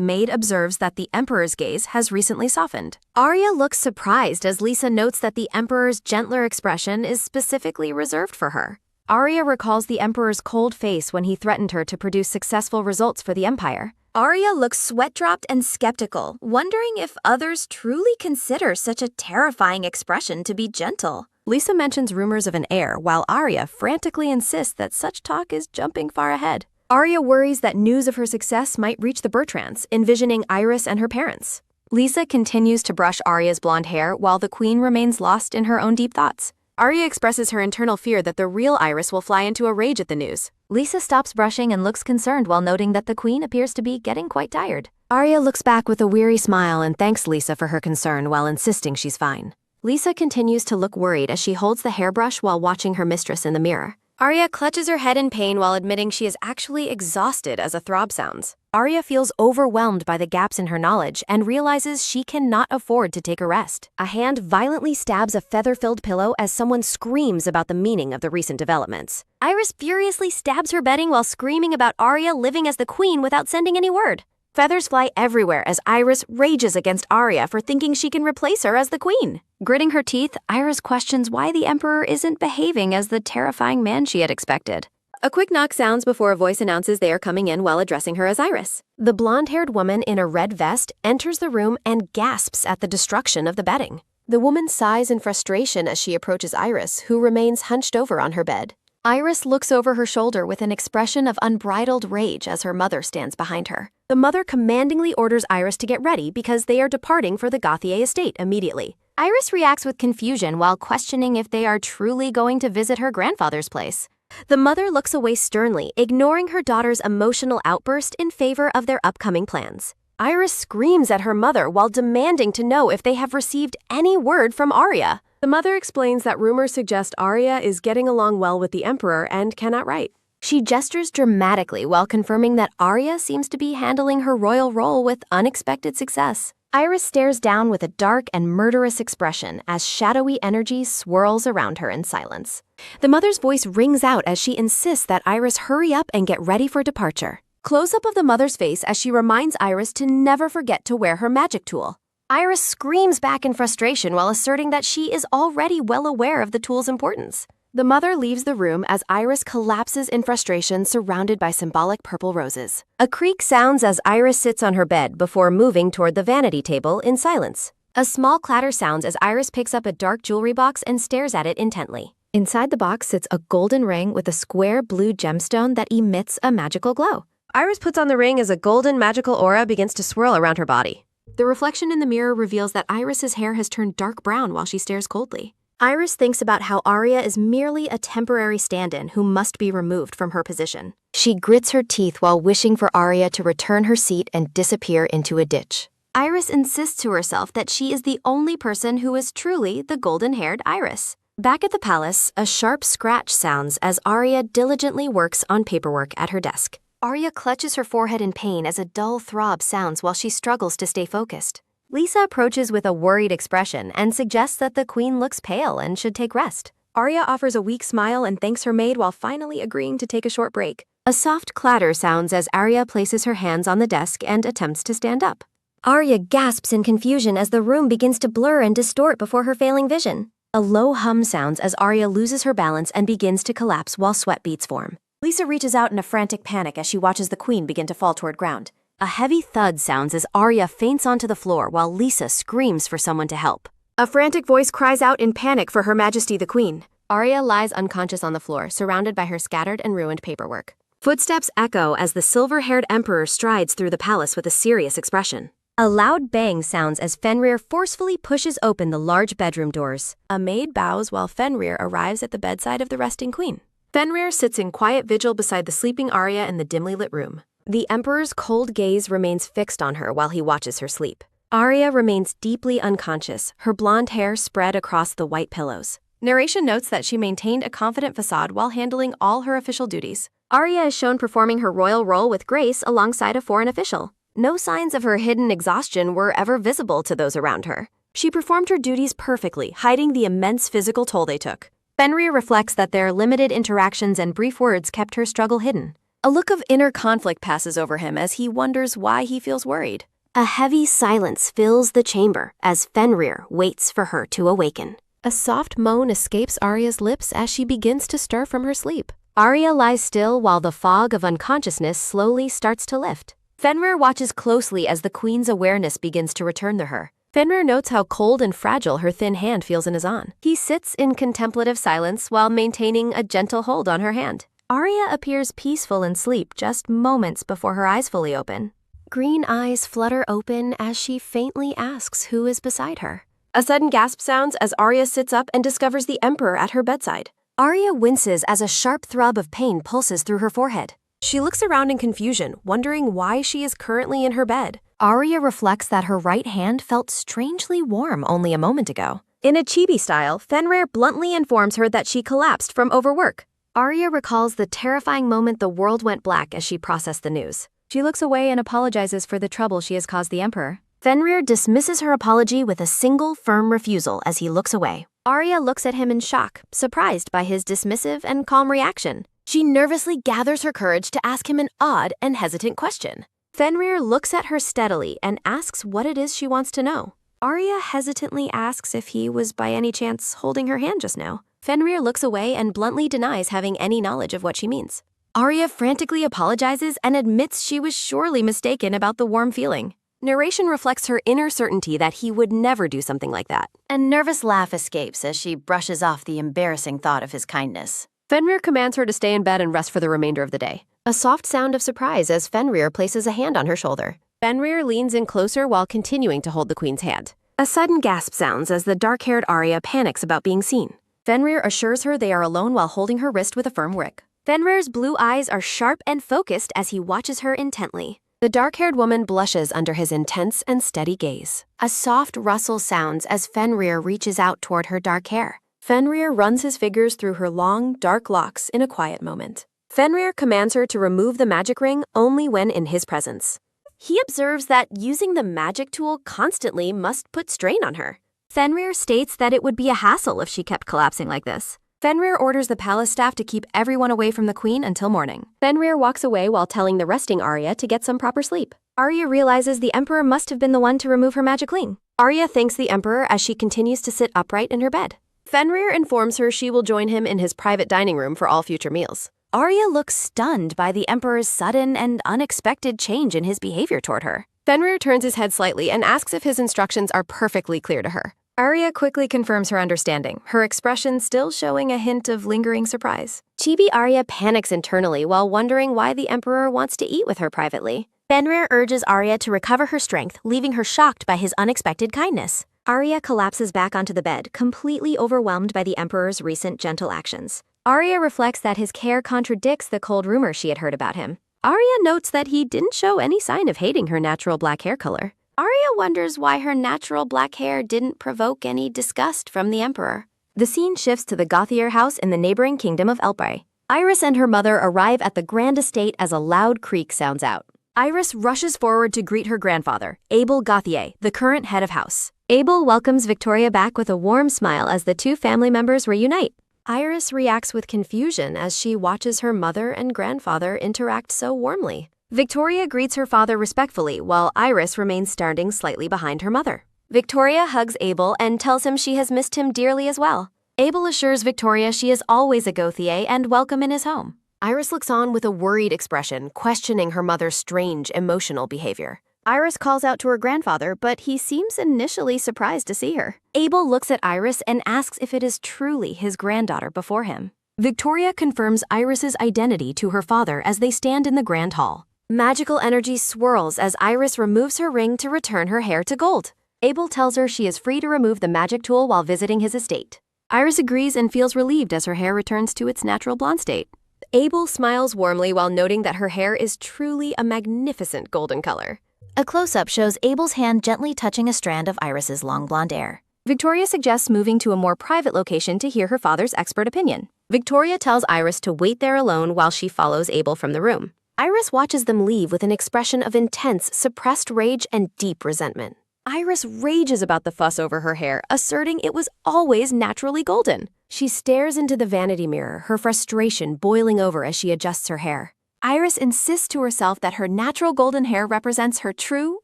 maid observes that the Emperor's gaze has recently softened. Arya looks surprised as Lisa notes that the Emperor's gentler expression is specifically reserved for her. Arya recalls the Emperor's cold face when he threatened her to produce successful results for the Empire.
Arya looks sweat-dropped and skeptical, wondering if others truly consider such a terrifying expression to be gentle.
Lisa mentions rumors of an heir, while Arya frantically insists that such talk is jumping far ahead. Arya worries that news of her success might reach the Bertrands, envisioning Iris and her parents. Lisa continues to brush Arya's blonde hair while the queen remains lost in her own deep thoughts. Arya expresses her internal fear that the real Iris will fly into a rage at the news.
Lisa stops brushing and looks concerned while noting that the queen appears to be getting quite tired.
Arya looks back with a weary smile and thanks Lisa for her concern while insisting she's fine. Lisa continues to look worried as she holds the hairbrush while watching her mistress in the mirror. Arya clutches her head in pain while admitting she is actually exhausted as a throb sounds. Arya feels overwhelmed by the gaps in her knowledge and realizes she cannot afford to take a rest. A hand violently stabs a feather-filled pillow as someone screams about the meaning of the recent developments. Iris furiously stabs her bedding while screaming about Arya living as the queen without sending any word. Feathers fly everywhere as Iris rages against Arya for thinking she can replace her as the queen. Gritting her teeth, Iris questions why the Emperor isn't behaving as the terrifying man she had expected. A quick knock sounds before a voice announces they are coming in while addressing her as Iris. The blonde-haired woman in a red vest enters the room and gasps at the destruction of the bedding. The woman sighs in frustration as she approaches Iris, who remains hunched over on her bed. Iris looks over her shoulder with an expression of unbridled rage as her mother stands behind her. The mother commandingly orders Iris to get ready because they are departing for the Gauthier estate immediately. Iris reacts with confusion while questioning if they are truly going to visit her grandfather's place. The mother looks away sternly, ignoring her daughter's emotional outburst in favor of their upcoming plans. Iris screams at her mother while demanding to know if they have received any word from Arya. The mother explains that rumors suggest Arya is getting along well with the Emperor and cannot write. She gestures dramatically while confirming that Arya seems to be handling her royal role with unexpected success. Iris stares down with a dark and murderous expression as shadowy energy swirls around her in silence. The mother's voice rings out as she insists that Iris hurry up and get ready for departure. Close-up of the mother's face as she reminds Iris to never forget to wear her magic tool. Iris screams back in frustration while asserting that she is already well aware of the tool's importance. The mother leaves the room as Iris collapses in frustration surrounded by symbolic purple roses. A creak sounds as Iris sits on her bed before moving toward the vanity table in silence. A small clatter sounds as Iris picks up a dark jewelry box and stares at it intently. Inside the box sits a golden ring with a square blue gemstone that emits a magical glow. Iris puts on the ring as a golden magical aura begins to swirl around her body. The reflection in the mirror reveals that Iris's hair has turned dark brown while she stares coldly. Iris thinks about how Arya is merely a temporary stand-in who must be removed from her position. She grits her teeth while wishing for Arya to return her seat and disappear into a ditch. Iris insists to herself that she is the only person who is truly the golden-haired Iris. Back at the palace, a sharp scratch sounds as Arya diligently works on paperwork at her desk. Arya clutches her forehead in pain as a dull throb sounds while she struggles to stay focused. Lisa approaches with a worried expression and suggests that the queen looks pale and should take rest. Arya offers a weak smile and thanks her maid while finally agreeing to take a short break. A soft clatter sounds as Arya places her hands on the desk and attempts to stand up. Arya gasps in confusion as the room begins to blur and distort before her failing vision. A low hum sounds as Arya loses her balance and begins to collapse while sweat beads form. Lisa reaches out in a frantic panic as she watches the queen begin to fall toward ground. A heavy thud sounds as Arya faints onto the floor while Lisa screams for someone to help. A frantic voice cries out in panic for Her Majesty the Queen. Arya lies unconscious on the floor, surrounded by her scattered and ruined paperwork. Footsteps echo as the silver-haired emperor strides through the palace with a serious expression. A loud bang sounds as Fenrir forcefully pushes open the large bedroom doors. A maid bows while Fenrir arrives at the bedside of the resting queen. Fenrir sits in quiet vigil beside the sleeping Arya in the dimly lit room. The Emperor's cold gaze remains fixed on her while he watches her sleep. Arya remains deeply unconscious, her blonde hair spread across the white pillows. Narration notes that she maintained a confident facade while handling all her official duties. Arya is shown performing her royal role with grace alongside a foreign official. No signs of her hidden exhaustion were ever visible to those around her. She performed her duties perfectly, hiding the immense physical toll they took. Fenrir reflects that their limited interactions and brief words kept her struggle hidden. A look of inner conflict passes over him as he wonders why he feels worried. A heavy silence fills the chamber as Fenrir waits for her to awaken. A soft moan escapes Arya's lips as she begins to stir from her sleep. Arya lies still while the fog of unconsciousness slowly starts to lift. Fenrir watches closely as the queen's awareness begins to return to her. Fenrir notes how cold and fragile her thin hand feels in his own. He sits in contemplative silence while maintaining a gentle hold on her hand.
Arya appears peaceful in sleep just moments before her eyes fully open.
Green eyes flutter open as she faintly asks who is beside her. A sudden gasp sounds as Arya sits up and discovers the Emperor at her bedside. Arya winces as a sharp throb of pain pulses through her forehead. She looks around in confusion, wondering why she is currently in her bed. Arya reflects that her right hand felt strangely warm only a moment ago. In a chibi style, Fenrir bluntly informs her that she collapsed from overwork. Arya recalls the terrifying moment the world went black as she processed the news. She looks away and apologizes for the trouble she has caused the Emperor. Fenrir dismisses her apology with a single firm refusal as he looks away. Arya looks at him in shock, surprised by his dismissive and calm reaction. She nervously gathers her courage to ask him an odd and hesitant question. Fenrir looks at her steadily and asks what it is she wants to know. Arya hesitantly asks if he was by any chance holding her hand just now. Fenrir looks away and bluntly denies having any knowledge of what she means. Arya frantically apologizes and admits she was surely mistaken about the warm feeling. Narration reflects her inner certainty that he would never do something like that.
A nervous laugh escapes as she brushes off the embarrassing thought of his kindness.
Fenrir commands her to stay in bed and rest for the remainder of the day. A soft sound of surprise as Fenrir places a hand on her shoulder. Fenrir leans in closer while continuing to hold the queen's hand. A sudden gasp sounds as the dark-haired Arya panics about being seen. Fenrir assures her they are alone while holding her wrist with a firm grip. Fenrir's blue eyes are sharp and focused as he watches her intently. The dark-haired woman blushes under his intense and steady gaze. A soft rustle sounds as Fenrir reaches out toward her dark hair. Fenrir runs his fingers through her long, dark locks in a quiet moment. Fenrir commands her to remove the magic ring only when in his presence. He observes that using the magic tool constantly must put strain on her. Fenrir states that it would be a hassle if she kept collapsing like this. Fenrir orders the palace staff to keep everyone away from the queen until morning. Fenrir walks away while telling the resting Arya to get some proper sleep. Arya realizes the Emperor must have been the one to remove her magic ring. Arya thanks the Emperor as she continues to sit upright in her bed. Fenrir informs her she will join him in his private dining room for all future meals. Arya looks stunned by the Emperor's sudden and unexpected change in his behavior toward her. Fenrir turns his head slightly and asks if his instructions are perfectly clear to her. Arya quickly confirms her understanding, her expression still showing a hint of lingering surprise. Chibi Arya panics internally while wondering why the Emperor wants to eat with her privately. Fenrir urges Arya to recover her strength, leaving her shocked by his unexpected kindness. Arya collapses back onto the bed, completely overwhelmed by the Emperor's recent gentle actions. Arya reflects that his care contradicts the cold rumor she had heard about him. Arya notes that he didn't show any sign of hating her natural black hair color. Arya wonders why her natural black hair didn't provoke any disgust from the Emperor. The scene shifts to the Gauthier house in the neighboring kingdom of Elpre. Iris and her mother arrive at the grand estate as a loud creak sounds out. Iris rushes forward to greet her grandfather, Abel Gauthier, the current head of house. Abel welcomes Victoria back with a warm smile as the two family members reunite. Iris reacts with confusion as she watches her mother and grandfather interact so warmly. Victoria greets her father respectfully while Iris remains standing slightly behind her mother. Victoria hugs Abel and tells him she has missed him dearly as well. Abel assures Victoria she is always a Gauthier and welcome in his home. Iris looks on with a worried expression, questioning her mother's strange emotional behavior. Iris calls out to her grandfather, but he seems initially surprised to see her. Abel looks at Iris and asks if it is truly his granddaughter before him. Victoria confirms Iris's identity to her father as they stand in the grand hall. Magical energy swirls as Iris removes her ring to return her hair to gold. Abel tells her she is free to remove the magic tool while visiting his estate. Iris agrees and feels relieved as her hair returns to its natural blonde state. Abel smiles warmly while noting that her hair is truly a magnificent golden color.
A close-up shows Abel's hand gently touching a strand of Iris's long blonde hair.
Victoria suggests moving to a more private location to hear her father's expert opinion. Victoria tells Iris to wait there alone while she follows Abel from the room. Iris watches them leave with an expression of intense, suppressed rage and deep resentment. Iris rages about the fuss over her hair, asserting it was always naturally golden. She stares into the vanity mirror, her frustration boiling over as she adjusts her hair. Iris insists to herself that her natural golden hair represents her true,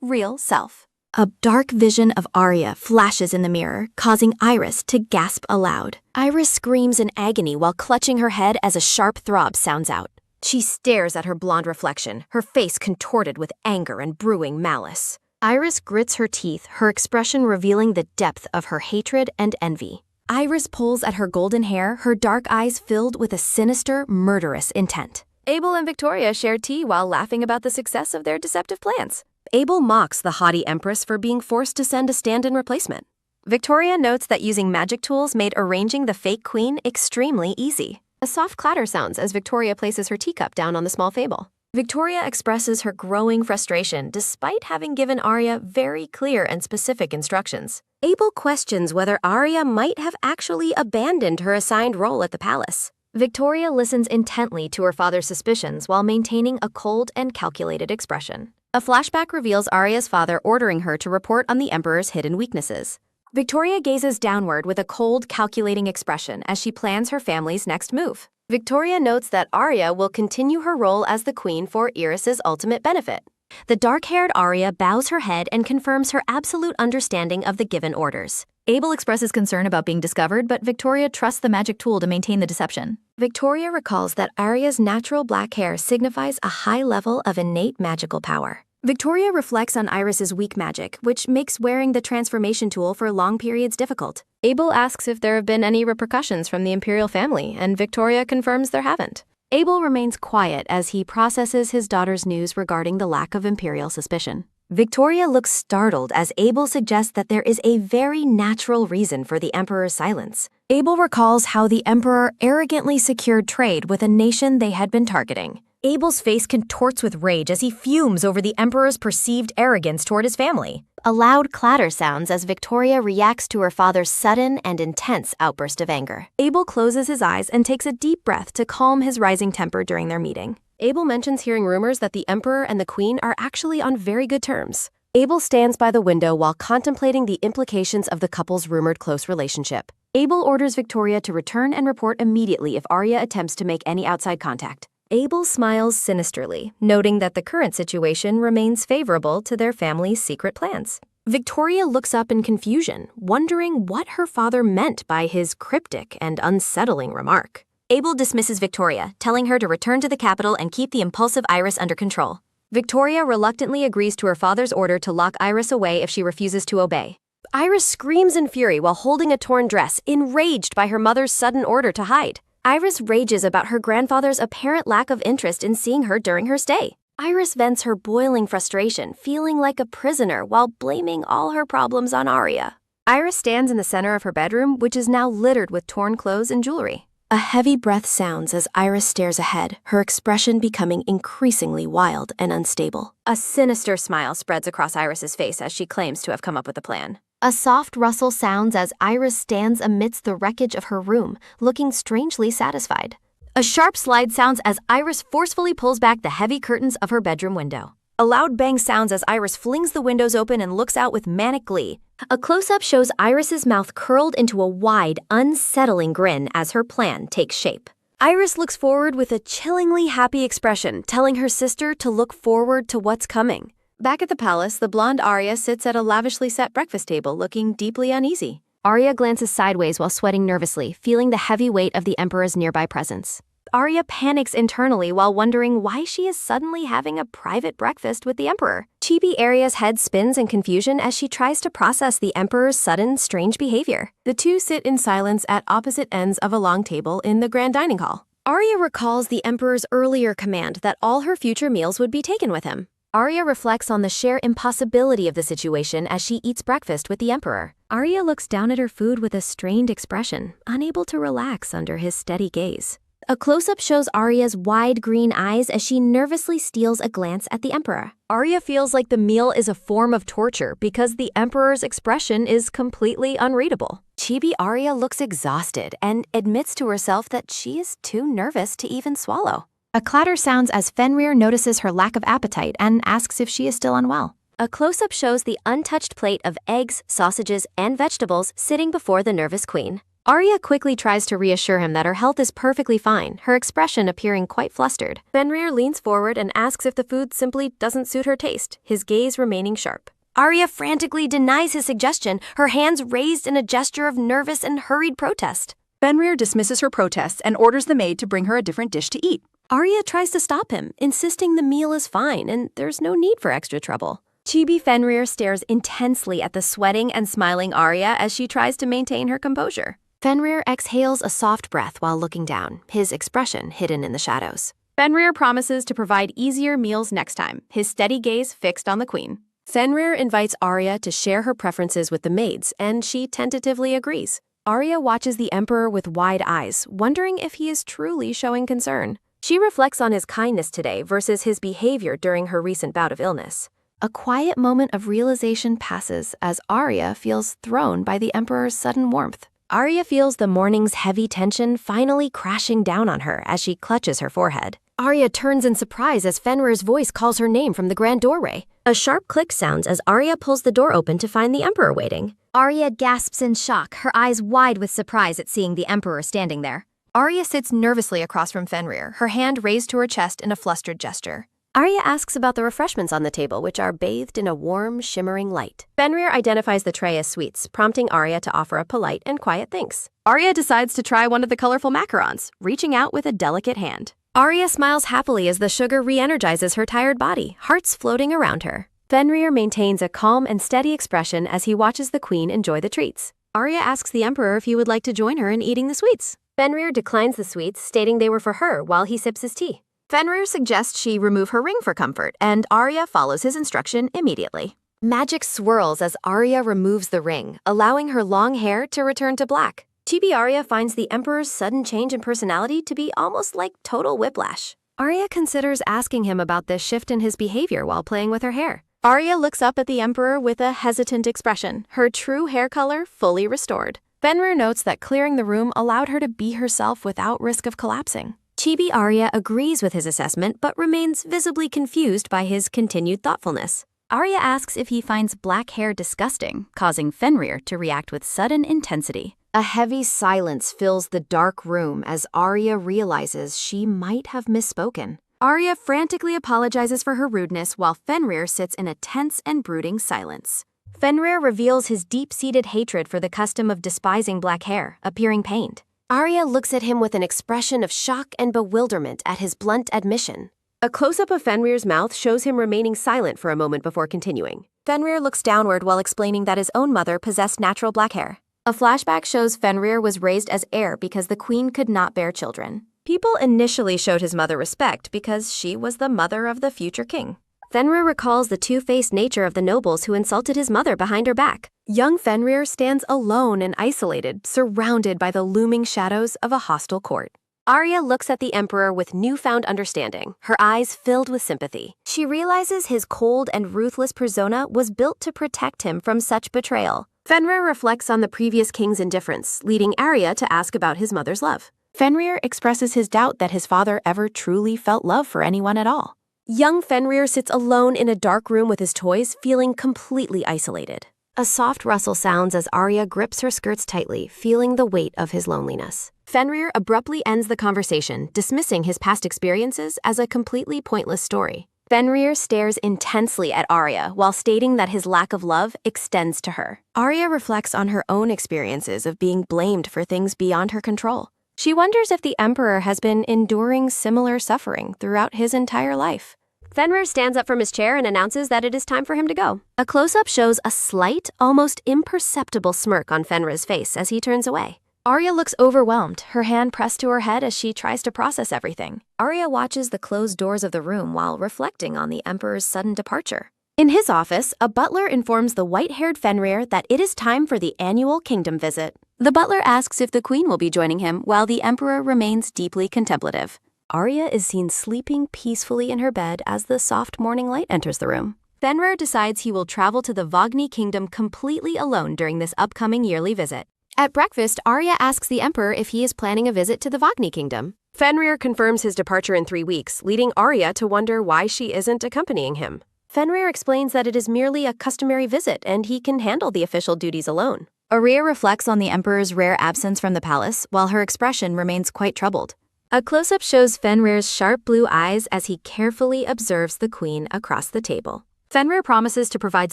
real self. A dark vision of Arya flashes in the mirror, causing Iris to gasp aloud. Iris screams in agony while clutching her head as a sharp throb sounds out. She stares at her blonde reflection, her face contorted with anger and brewing malice. Iris grits her teeth, her expression revealing the depth of her hatred and envy. Iris pulls at her golden hair, her dark eyes filled with a sinister, murderous intent. Abel and Victoria share tea while laughing about the success of their deceptive plans. Abel mocks the haughty empress for being forced to send a stand-in replacement. Victoria notes that using magic tools made arranging the fake queen extremely easy. A soft clatter sounds as Victoria places her teacup down on the small fable. Victoria expresses her growing frustration despite having given Arya very clear and specific instructions. Abel questions whether Arya might have actually abandoned her assigned role at the palace. Victoria listens intently to her father's suspicions while maintaining a cold and calculated expression. A flashback reveals Arya's father ordering her to report on the Emperor's hidden weaknesses. Victoria gazes downward with a cold, calculating expression as she plans her family's next move. Victoria notes that Arya will continue her role as the queen for Irys's ultimate benefit. The dark-haired Arya bows her head and confirms her absolute understanding of the given orders.
Abel expresses concern about being discovered, but Victoria trusts the magic tool to maintain the deception.
Victoria recalls that Arya's natural black hair signifies a high level of innate magical power. Victoria reflects on Irys's weak magic, which makes wearing the transformation tool for long periods difficult. Abel asks if there have been any repercussions from the imperial family, and Victoria confirms there haven't. Abel remains quiet as he processes his daughter's news regarding the lack of imperial suspicion. Victoria looks startled as Abel suggests that there is a very natural reason for the Emperor's silence. Abel recalls how the Emperor arrogantly secured trade with a nation they had been targeting. Abel's face contorts with rage as he fumes over the Emperor's perceived arrogance toward his family. A loud clatter sounds as Victoria reacts to her father's sudden and intense outburst of anger. Abel closes his eyes and takes a deep breath to calm his rising temper during their meeting. Abel mentions hearing rumors that the Emperor and the Queen are actually on very good terms. Abel stands by the window while contemplating the implications of the couple's rumored close relationship. Abel orders Victoria to return and report immediately if Arya attempts to make any outside contact. Abel smiles sinisterly, noting that the current situation remains favorable to their family's secret plans. Victoria looks up in confusion, wondering what her father meant by his cryptic and unsettling remark. Abel dismisses Victoria, telling her to return to the capital and keep the impulsive Iris under control. Victoria reluctantly agrees to her father's order to lock Iris away if she refuses to obey. Iris screams in fury while holding a torn dress, enraged by her mother's sudden order to hide. Iris rages about her grandfather's apparent lack of interest in seeing her during her stay. Iris vents her boiling frustration, feeling like a prisoner while blaming all her problems on Arya. Iris stands in the center of her bedroom, which is now littered with torn clothes and jewelry. A heavy breath sounds as Iris stares ahead, her expression becoming increasingly wild and unstable. A sinister smile spreads across Iris's face as she claims to have come up with a plan. A soft rustle sounds as Iris stands amidst the wreckage of her room, looking strangely satisfied. A sharp slide sounds as Iris forcefully pulls back the heavy curtains of her bedroom window. A loud bang sounds as Iris flings the windows open and looks out with manic glee. A close-up shows Iris's mouth curled into a wide, unsettling grin as her plan takes shape. Iris looks forward with a chillingly happy expression, telling her sister to look forward to what's coming. Back at the palace, the blonde Arya sits at a lavishly set breakfast table, looking deeply uneasy. Arya glances sideways while sweating nervously, feeling the heavy weight of the Emperor's nearby presence. Arya panics internally while wondering why she is suddenly having a private breakfast with the Emperor. Chibi Arya's head spins in confusion as she tries to process the Emperor's sudden, strange behavior. The two sit in silence at opposite ends of a long table in the grand dining hall. Arya recalls the Emperor's earlier command that all her future meals would be taken with him. Arya reflects on the sheer impossibility of the situation as she eats breakfast with the Emperor. Arya looks down at her food with a strained expression, unable to relax under his steady gaze. A close-up shows Arya's wide green eyes as she nervously steals a glance at the Emperor. Arya feels like the meal is a form of torture because the Emperor's expression is completely unreadable. Chibi Arya looks exhausted and admits to herself that she is too nervous to even swallow. A clatter sounds as Fenrir notices her lack of appetite and asks if she is still unwell. A close-up shows the untouched plate of eggs, sausages, and vegetables sitting before the nervous queen. Arya quickly tries to reassure him that her health is perfectly fine, her expression appearing quite flustered. Fenrir leans forward and asks if the food simply doesn't suit her taste, his gaze remaining sharp. Arya frantically denies his suggestion, her hands raised in a gesture of nervous and hurried protest.
Fenrir dismisses her protests and orders the maid to bring her a different dish to eat.
Arya tries to stop him, insisting the meal is fine and there's no need for extra trouble. Chibi Fenrir stares intensely at the sweating and smiling Arya as she tries to maintain her composure. Fenrir exhales a soft breath while looking down, his expression hidden in the shadows. Fenrir promises to provide easier meals next time, his steady gaze fixed on the queen. Fenrir invites Arya to share her preferences with the maids, and she tentatively agrees. Arya watches the Emperor with wide eyes, wondering if he is truly showing concern. She reflects on his kindness today versus his behavior during her recent bout of illness. A quiet moment of realization passes as Arya feels thrown by the Emperor's sudden warmth. Arya feels the morning's heavy tension finally crashing down on her as she clutches her forehead. Arya turns in surprise as Fenrir's voice calls her name from the grand doorway. A sharp click sounds as Arya pulls the door open to find the Emperor waiting.
Arya gasps in shock, her eyes wide with surprise at seeing the Emperor standing there.
Arya sits nervously across from Fenrir, her hand raised to her chest in a flustered gesture. Arya asks about the refreshments on the table, which are bathed in a warm, shimmering light. Fenrir identifies the tray as sweets, prompting Arya to offer a polite and quiet thanks. Arya decides to try one of the colorful macarons, reaching out with a delicate hand. Arya smiles happily as the sugar re-energizes her tired body, hearts floating around her. Fenrir maintains a calm and steady expression as he watches the queen enjoy the treats. Arya asks the Emperor if he would like to join her in eating the sweets. Fenrir declines the sweets, stating they were for her while he sips his tea. Fenrir suggests she remove her ring for comfort, and Arya follows his instruction immediately. Magic swirls as Arya removes the ring, allowing her long hair to return to black. Chibi Arya finds the Emperor's sudden change in personality to be almost like total whiplash. Arya considers asking him about this shift in his behavior while playing with her hair. Arya looks up at the Emperor with a hesitant expression, her true hair color fully restored. Fenrir notes that clearing the room allowed her to be herself without risk of collapsing. Chibi Arya agrees with his assessment but remains visibly confused by his continued thoughtfulness. Arya asks if he finds black hair disgusting, causing Fenrir to react with sudden intensity. A heavy silence fills the dark room as Arya realizes she might have misspoken. Arya frantically apologizes for her rudeness while Fenrir sits in a tense and brooding silence. Fenrir reveals his deep-seated hatred for the custom of despising black hair, appearing pained. Arya looks at him with an expression of shock and bewilderment at his blunt admission. A close-up of Fenrir's mouth shows him remaining silent for a moment before continuing. Fenrir looks downward while explaining that his own mother possessed natural black hair. A flashback shows Fenrir was raised as heir because the queen could not bear children. People initially showed his mother respect because she was the mother of the future king. Fenrir recalls the two-faced nature of the nobles who insulted his mother behind her back. Young Fenrir stands alone and isolated, surrounded by the looming shadows of a hostile court. Arya looks at the Emperor with newfound understanding, her eyes filled with sympathy. She realizes his cold and ruthless persona was built to protect him from such betrayal. Fenrir reflects on the previous king's indifference, leading Arya to ask about his mother's love. Fenrir expresses his doubt that his father ever truly felt love for anyone at all. Young Fenrir sits alone in a dark room with his toys, feeling completely isolated. A soft rustle sounds as Arya grips her skirts tightly, feeling the weight of his loneliness. Fenrir abruptly ends the conversation, dismissing his past experiences as a completely pointless story. Fenrir stares intensely at Arya while stating that his lack of love extends to her. Arya reflects on her own experiences of being blamed for things beyond her control. She wonders if the Emperor has been enduring similar suffering throughout his entire life. Fenrir stands up from his chair and announces that it is time for him to go. A close-up shows a slight, almost imperceptible smirk on Fenrir's face as he turns away. Arya looks overwhelmed, her hand pressed to her head as she tries to process everything. Arya watches the closed doors of the room while reflecting on the Emperor's sudden departure. In his office, a butler informs the white-haired Fenrir that it is time for the annual kingdom visit. The butler asks if the queen will be joining him while the Emperor remains deeply contemplative. Arya is seen sleeping peacefully in her bed as the soft morning light enters the room. Fenrir decides he will travel to the Vagni kingdom completely alone during this upcoming yearly visit. At breakfast, Arya asks the Emperor if he is planning a visit to the Vagni kingdom. Fenrir confirms his departure in 3 weeks, leading Arya to wonder why she isn't accompanying him. Fenrir explains that it is merely a customary visit and he can handle the official duties alone. Arya reflects on the Emperor's rare absence from the palace, while her expression remains quite troubled. A close-up shows Fenrir's sharp blue eyes as he carefully observes the queen across the table. Fenrir promises to provide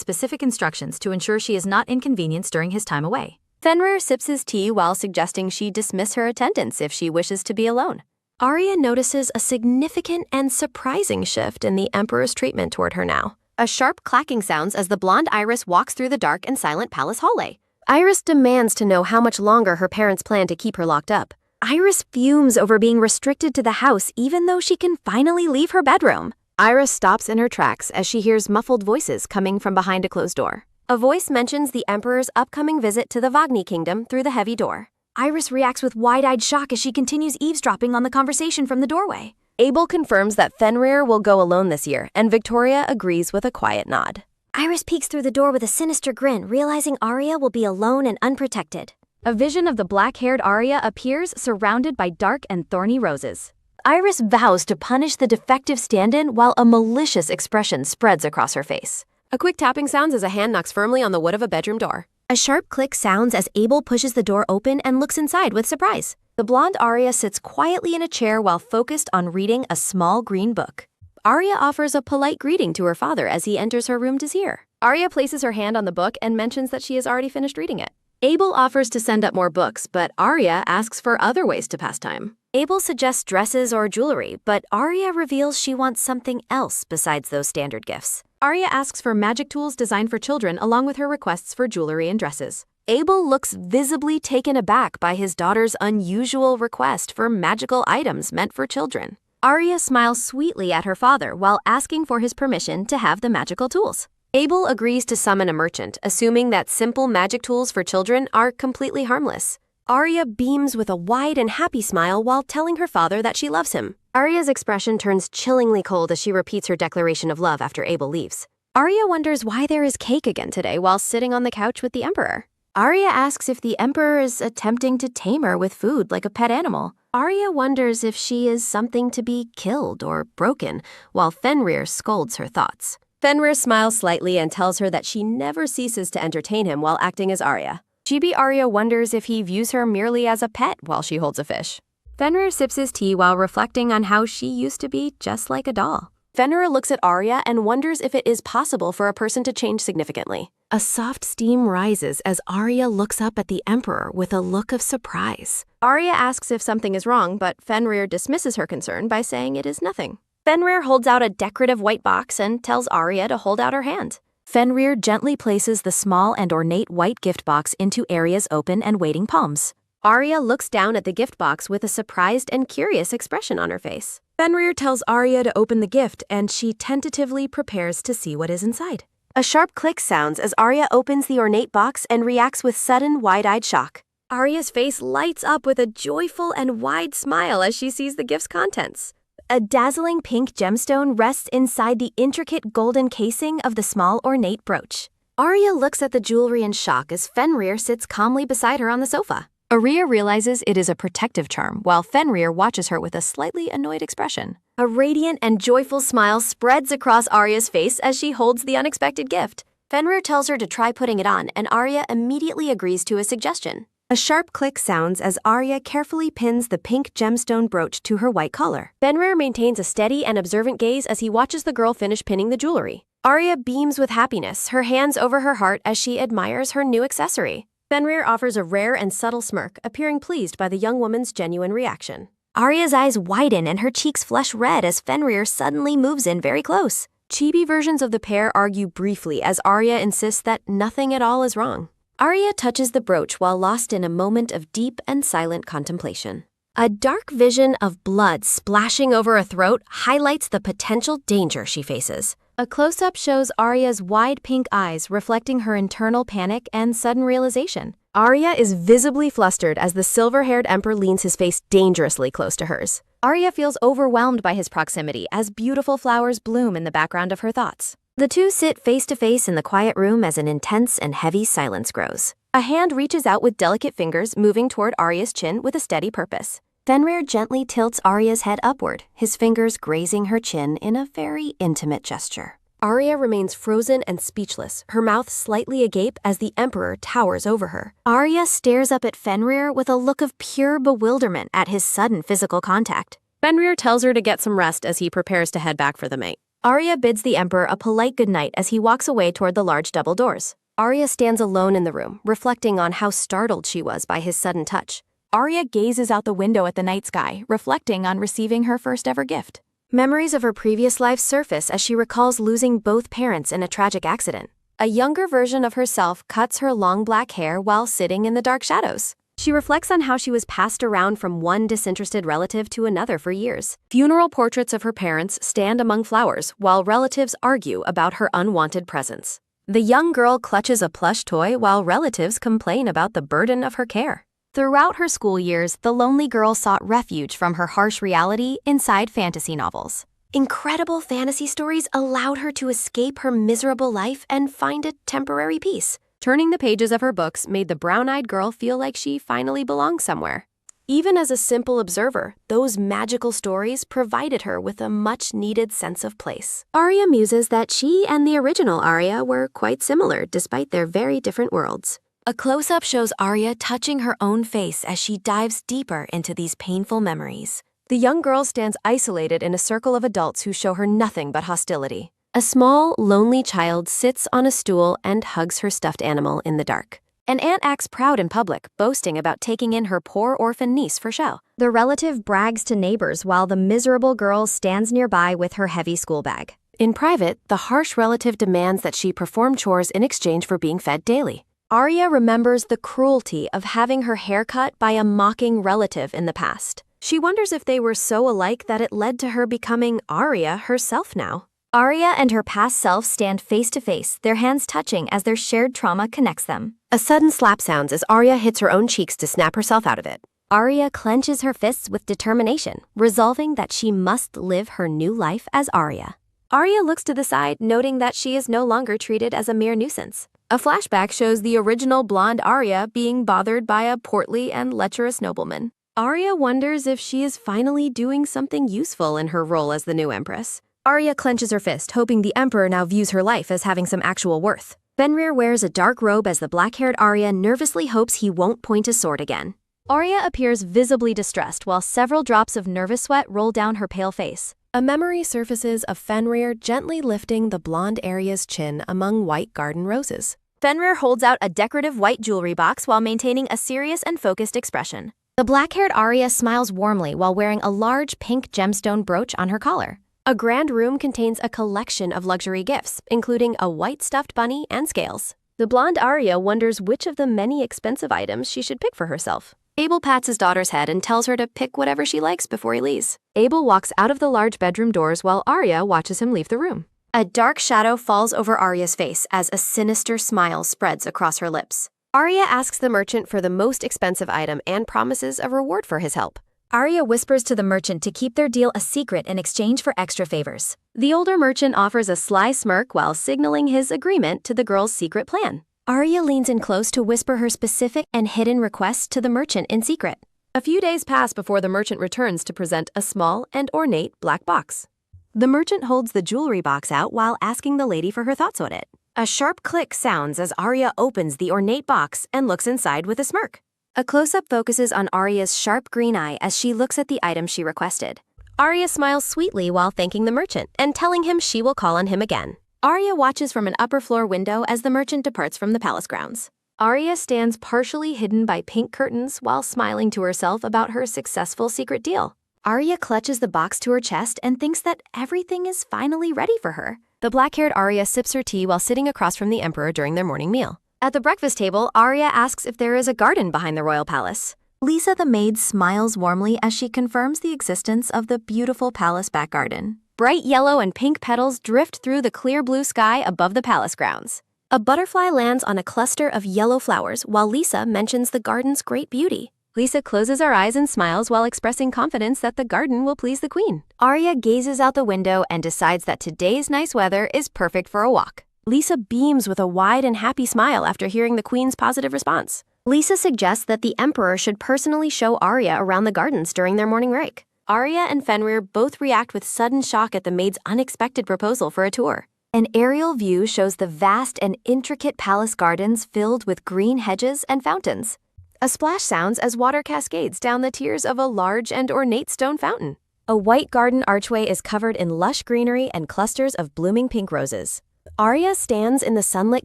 specific instructions to ensure she is not inconvenienced during his time away. Fenrir sips his tea while suggesting she dismiss her attendance if she wishes to be alone. Arya notices a significant and surprising shift in the Emperor's treatment toward her now. A sharp clacking sounds as the blonde Iris walks through the dark and silent palace hallway. Iris demands to know how much longer her parents plan to keep her locked up. Iris fumes over being restricted to the house even though she can finally leave her bedroom. Iris stops in her tracks as she hears muffled voices coming from behind a closed door. A voice mentions the Emperor's upcoming visit to the Vagni kingdom through the heavy door.
Iris reacts with wide-eyed shock as she continues eavesdropping on the conversation from the doorway.
Abel confirms that Fenrir will go alone this year, and Victoria agrees with a quiet nod.
Iris peeks through the door with a sinister grin, realizing Arya will be alone and unprotected.
A vision of the black-haired Arya appears surrounded by dark and thorny roses.
Iris vows to punish the defective stand-in while a malicious expression spreads across her face. A quick tapping sounds as a hand knocks firmly on the wood of a bedroom door.
A sharp click sounds as Abel pushes the door open and looks inside with surprise.
The blonde Arya sits quietly in a chair while focused on reading a small green book. Arya offers a polite greeting to her father as he enters her room to see her. Arya places her hand on the book and mentions that she has already finished reading it. Abel offers to send up more books, but Arya asks for other ways to pass time.
Abel suggests dresses or jewelry, but Arya reveals she wants something else besides those standard gifts.
Arya asks for magic tools designed for children along with her requests for jewelry and dresses. Abel looks visibly taken aback by his daughter's unusual request for magical items meant for children. Arya smiles sweetly at her father while asking for his permission to have the magical tools. Abel agrees to summon a merchant, assuming that simple magic tools for children are completely harmless. Arya beams with a wide and happy smile while telling her father that she loves him. Arya's expression turns chillingly cold as she repeats her declaration of love after Abel leaves. Arya wonders why there is cake again today while sitting on the couch with the Emperor. Arya asks if the Emperor is attempting to tame her with food like a pet animal. Arya wonders if she is something to be killed or broken, while Fenrir scolds her thoughts. Fenrir smiles slightly and tells her that she never ceases to entertain him while acting as Arya. Chibi Arya wonders if he views her merely as a pet while she holds a fish. Fenrir sips his tea while reflecting on how she used to be just like a doll. Fenrir looks at Arya and wonders if it is possible for a person to change significantly. A soft steam rises as Arya looks up at the Emperor with a look of surprise. Arya asks if something is wrong, but Fenrir dismisses her concern by saying it is nothing. Fenrir holds out a decorative white box and tells Arya to hold out her hand. Fenrir gently places the small and ornate white gift box into Arya's open and waiting palms. Arya looks down at the gift box with a surprised and curious expression on her face. Fenrir tells Arya to open the gift and she tentatively prepares to see what is inside. A sharp click sounds as Arya opens the ornate box and reacts with sudden wide-eyed shock. Arya's face lights up with a joyful and wide smile as she sees the gift's contents. A dazzling pink gemstone rests inside the intricate golden casing of the small ornate brooch. Arya looks at the jewelry in shock as Fenrir sits calmly beside her on the sofa. Arya realizes it is a protective charm, while Fenrir watches her with a slightly annoyed expression. A radiant and joyful smile spreads across Arya's face as she holds the unexpected gift. Fenrir tells her to try putting it on, and Arya immediately agrees to his suggestion. A sharp click sounds as Arya carefully pins the pink gemstone brooch to her white collar. Fenrir maintains a steady and observant gaze as he watches the girl finish pinning the jewelry. Arya beams with happiness, her hands over her heart as she admires her new accessory. Fenrir offers a rare and subtle smirk, appearing pleased by the young woman's genuine reaction. Arya's eyes widen and her cheeks flush red as Fenrir suddenly moves in very close. Chibi versions of the pair argue briefly as Arya insists that nothing at all is wrong. Arya touches the brooch while lost in a moment of deep and silent contemplation. A dark vision of blood splashing over a throat highlights the potential danger she faces. A close-up shows Arya's wide pink eyes reflecting her internal panic and sudden realization. Arya is visibly flustered as the silver-haired Emperor leans his face dangerously close to hers. Arya feels overwhelmed by his proximity as beautiful flowers bloom in the background of her thoughts. The two sit face to face in the quiet room as an intense and heavy silence grows. A hand reaches out with delicate fingers moving toward Arya's chin with a steady purpose. Fenrir gently tilts Arya's head upward, his fingers grazing her chin in a very intimate gesture. Arya remains frozen and speechless, her mouth slightly agape as the Emperor towers over her. Arya stares up at Fenrir with a look of pure bewilderment at his sudden physical contact. Fenrir tells her to get some rest as he prepares to head back for the mate. Arya bids the Emperor a polite goodnight as he walks away toward the large double doors. Arya stands alone in the room, reflecting on how startled she was by his sudden touch.
Arya gazes out the window at the night sky, reflecting on receiving her first ever gift.
Memories of her previous life surface as she recalls losing both parents in a tragic accident. A younger version of herself cuts her long black hair while sitting in the dark shadows. She reflects on how she was passed around from one disinterested relative to another for years. Funeral portraits of her parents stand among flowers while relatives argue about her unwanted presence. The young girl clutches a plush toy while relatives complain about the burden of her care. Throughout her school years, the lonely girl sought refuge from her harsh reality inside fantasy novels. Incredible fantasy stories allowed her to escape her miserable life and find a temporary peace. Turning the pages of her books made the brown-eyed girl feel like she finally belonged somewhere. Even as a simple observer, those magical stories provided her with a much-needed sense of place. Arya muses that she and the original Arya were quite similar despite their very different worlds. A close-up shows Arya touching her own face as she dives deeper into these painful memories. The young girl stands isolated in a circle of adults who show her nothing but hostility. A small, lonely child sits on a stool and hugs her stuffed animal in the dark. An aunt acts proud in public, boasting about taking in her poor orphan niece for show. The relative brags to neighbors while the miserable girl stands nearby with her heavy school bag. In private, the harsh relative demands that she perform chores in exchange for being fed daily. Arya remembers the cruelty of having her hair cut by a mocking relative in the past. She wonders if they were so alike that it led to her becoming Arya herself now. Arya and her past self stand face to face, their hands touching as their shared trauma connects them. A sudden slap sounds as Arya hits her own cheeks to snap herself out of it. Arya clenches her fists with determination, resolving that she must live her new life as Arya. Arya looks to the side, noting that she is no longer treated as a mere nuisance. A flashback shows the original blonde Arya being bothered by a portly and lecherous nobleman. Arya wonders if she is finally doing something useful in her role as the new empress. Arya clenches her fist, hoping the emperor now views her life as having some actual worth. Fenrir wears a dark robe as the black-haired Arya nervously hopes he won't point his sword again. Arya appears visibly distressed while several drops of nervous sweat roll down her pale face. A memory surfaces of Fenrir gently lifting the blonde Arya's chin among white garden roses. Fenrir holds out a decorative white jewelry box while maintaining a serious and focused expression. The black-haired Arya smiles warmly while wearing a large pink gemstone brooch on her collar. A grand room contains a collection of luxury gifts, including a white stuffed bunny and scales. The blonde Arya wonders which of the many expensive items she should pick for herself. Abel pats his daughter's head and tells her to pick whatever she likes before he leaves. Abel walks out of the large bedroom doors while Arya watches him leave the room. A dark shadow falls over Arya's face as a sinister smile spreads across her lips. Arya asks the merchant for the most expensive item and promises a reward for his help. Arya whispers to the merchant to keep their deal a secret in exchange for extra favors. The older merchant offers a sly smirk while signaling his agreement to the girl's secret plan. Arya leans in close to whisper her specific and hidden requests to the merchant in secret. A few days pass before the merchant returns to present a small and ornate black box. The merchant holds the jewelry box out while asking the lady for her thoughts on it. A sharp click sounds as Arya opens the ornate box and looks inside with a smirk. A close-up focuses on Arya's sharp green eye as she looks at the item she requested. Arya smiles sweetly while thanking the merchant and telling him she will call on him again. Arya watches from an upper-floor window as the merchant departs from the palace grounds. Arya stands partially hidden by pink curtains while smiling to herself about her successful secret deal. Arya clutches the box to her chest and thinks that everything is finally ready for her. The black-haired Arya sips her tea while sitting across from the emperor during their morning meal. At the breakfast table, Arya asks if there is a garden behind the royal palace. Lisa the maid smiles warmly as she confirms the existence of the beautiful palace back garden. Bright yellow and pink petals drift through the clear blue sky above the palace grounds. A butterfly lands on a cluster of yellow flowers while Lisa mentions the garden's great beauty. Lisa closes her eyes and smiles while expressing confidence that the garden will please the queen. Arya gazes out the window and decides that today's nice weather is perfect for a walk. Lisa beams with a wide and happy smile after hearing the queen's positive response. Lisa suggests that the emperor should personally show Arya around the gardens during their morning break. Arya and Fenrir both react with sudden shock at the maid's unexpected proposal for a tour. An aerial view shows the vast and intricate palace gardens filled with green hedges and fountains. A splash sounds as water cascades down the tiers of a large and ornate stone fountain. A white garden archway is covered in lush greenery and clusters of blooming pink roses. Arya stands in the sunlit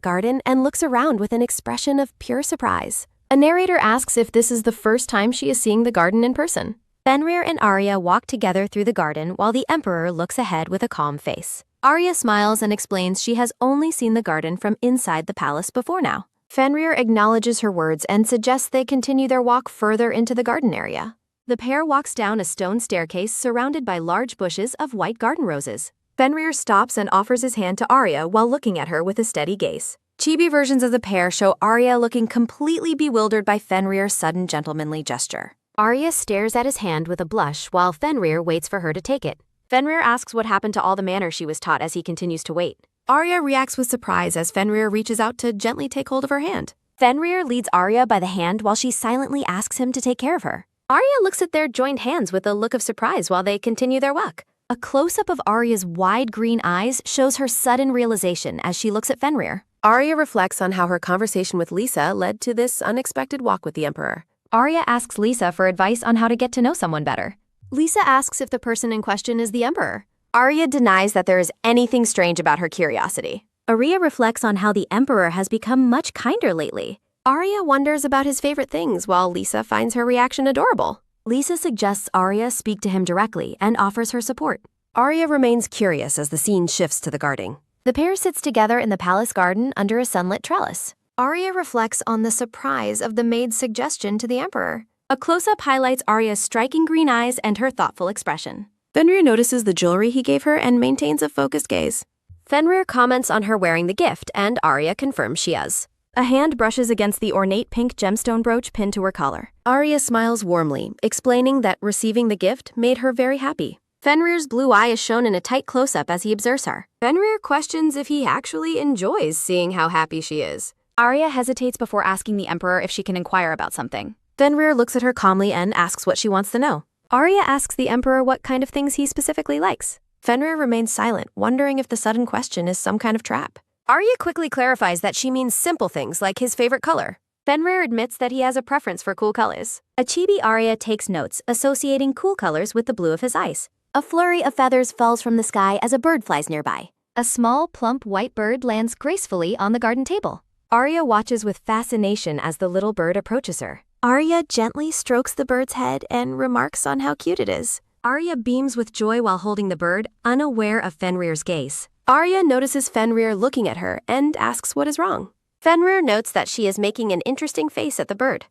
garden and looks around with an expression of pure surprise. A narrator asks if this is the first time she is seeing the garden in person.
Fenrir and Arya walk together through the garden while the Emperor looks ahead with a calm face. Arya smiles and explains she has only seen the garden from inside the palace before now.
Fenrir acknowledges her words and suggests they continue their walk further into the garden area. The pair walks down a stone staircase surrounded by large bushes of white garden roses. Fenrir stops and offers his hand to Arya while looking at her with a steady gaze. Chibi versions of the pair show Arya looking completely bewildered by Fenrir's sudden gentlemanly gesture.
Arya stares at his hand with a blush while Fenrir waits for her to take it.
Fenrir asks what happened to all the manners she was taught as he continues to wait. Arya reacts with surprise as Fenrir reaches out to gently take hold of her hand.
Fenrir leads Arya by the hand while she silently asks him to take care of her.
Arya looks at their joined hands with a look of surprise while they continue their walk.
A close-up of Arya's wide green eyes shows her sudden realization as she looks at Fenrir.
Arya reflects on how her conversation with Lisa led to this unexpected walk with the Emperor.
Arya asks Lisa for advice on how to get to know someone better.
Lisa asks if the person in question is the Emperor. Arya denies that there is anything strange about her curiosity.
Arya reflects on how the Emperor has become much kinder lately.
Arya wonders about his favorite things while Lisa finds her reaction adorable.
Lisa suggests Arya speak to him directly and offers her support.
Arya remains curious as the scene shifts to the garden.
The pair sits together in the palace garden under a sunlit trellis.
Arya reflects on the surprise of the maid's suggestion to the Emperor. A close-up highlights Arya's striking green eyes and her thoughtful expression. Fenrir notices the jewelry he gave her and maintains a focused gaze. Fenrir comments on her wearing the gift, and Arya confirms she is. A hand brushes against the ornate pink gemstone brooch pinned to her collar. Arya smiles warmly, explaining that receiving the gift made her very happy. Fenrir's blue eye is shown in a tight close-up as he observes her. Fenrir questions if he actually enjoys seeing how happy she is.
Arya hesitates before asking the Emperor if she can inquire about something.
Fenrir looks at her calmly and asks what she wants to know. Arya asks the Emperor what kind of things he specifically likes. Fenrir remains silent, wondering if the sudden question is some kind of trap. Arya quickly clarifies that she means simple things like his favorite color. Fenrir admits that he has a preference for cool colors.
A chibi Arya takes notes, associating cool colors with the blue of his eyes. A flurry of feathers falls from the sky as a bird flies nearby. A small, plump white bird lands gracefully on the garden table.
Arya watches with fascination as the little bird approaches her. Arya gently strokes the bird's head and remarks on how cute it is. Arya beams with joy while holding the bird, unaware of Fenrir's gaze. Arya notices Fenrir looking at her and asks what is wrong. Fenrir notes that she is making an interesting face at the bird.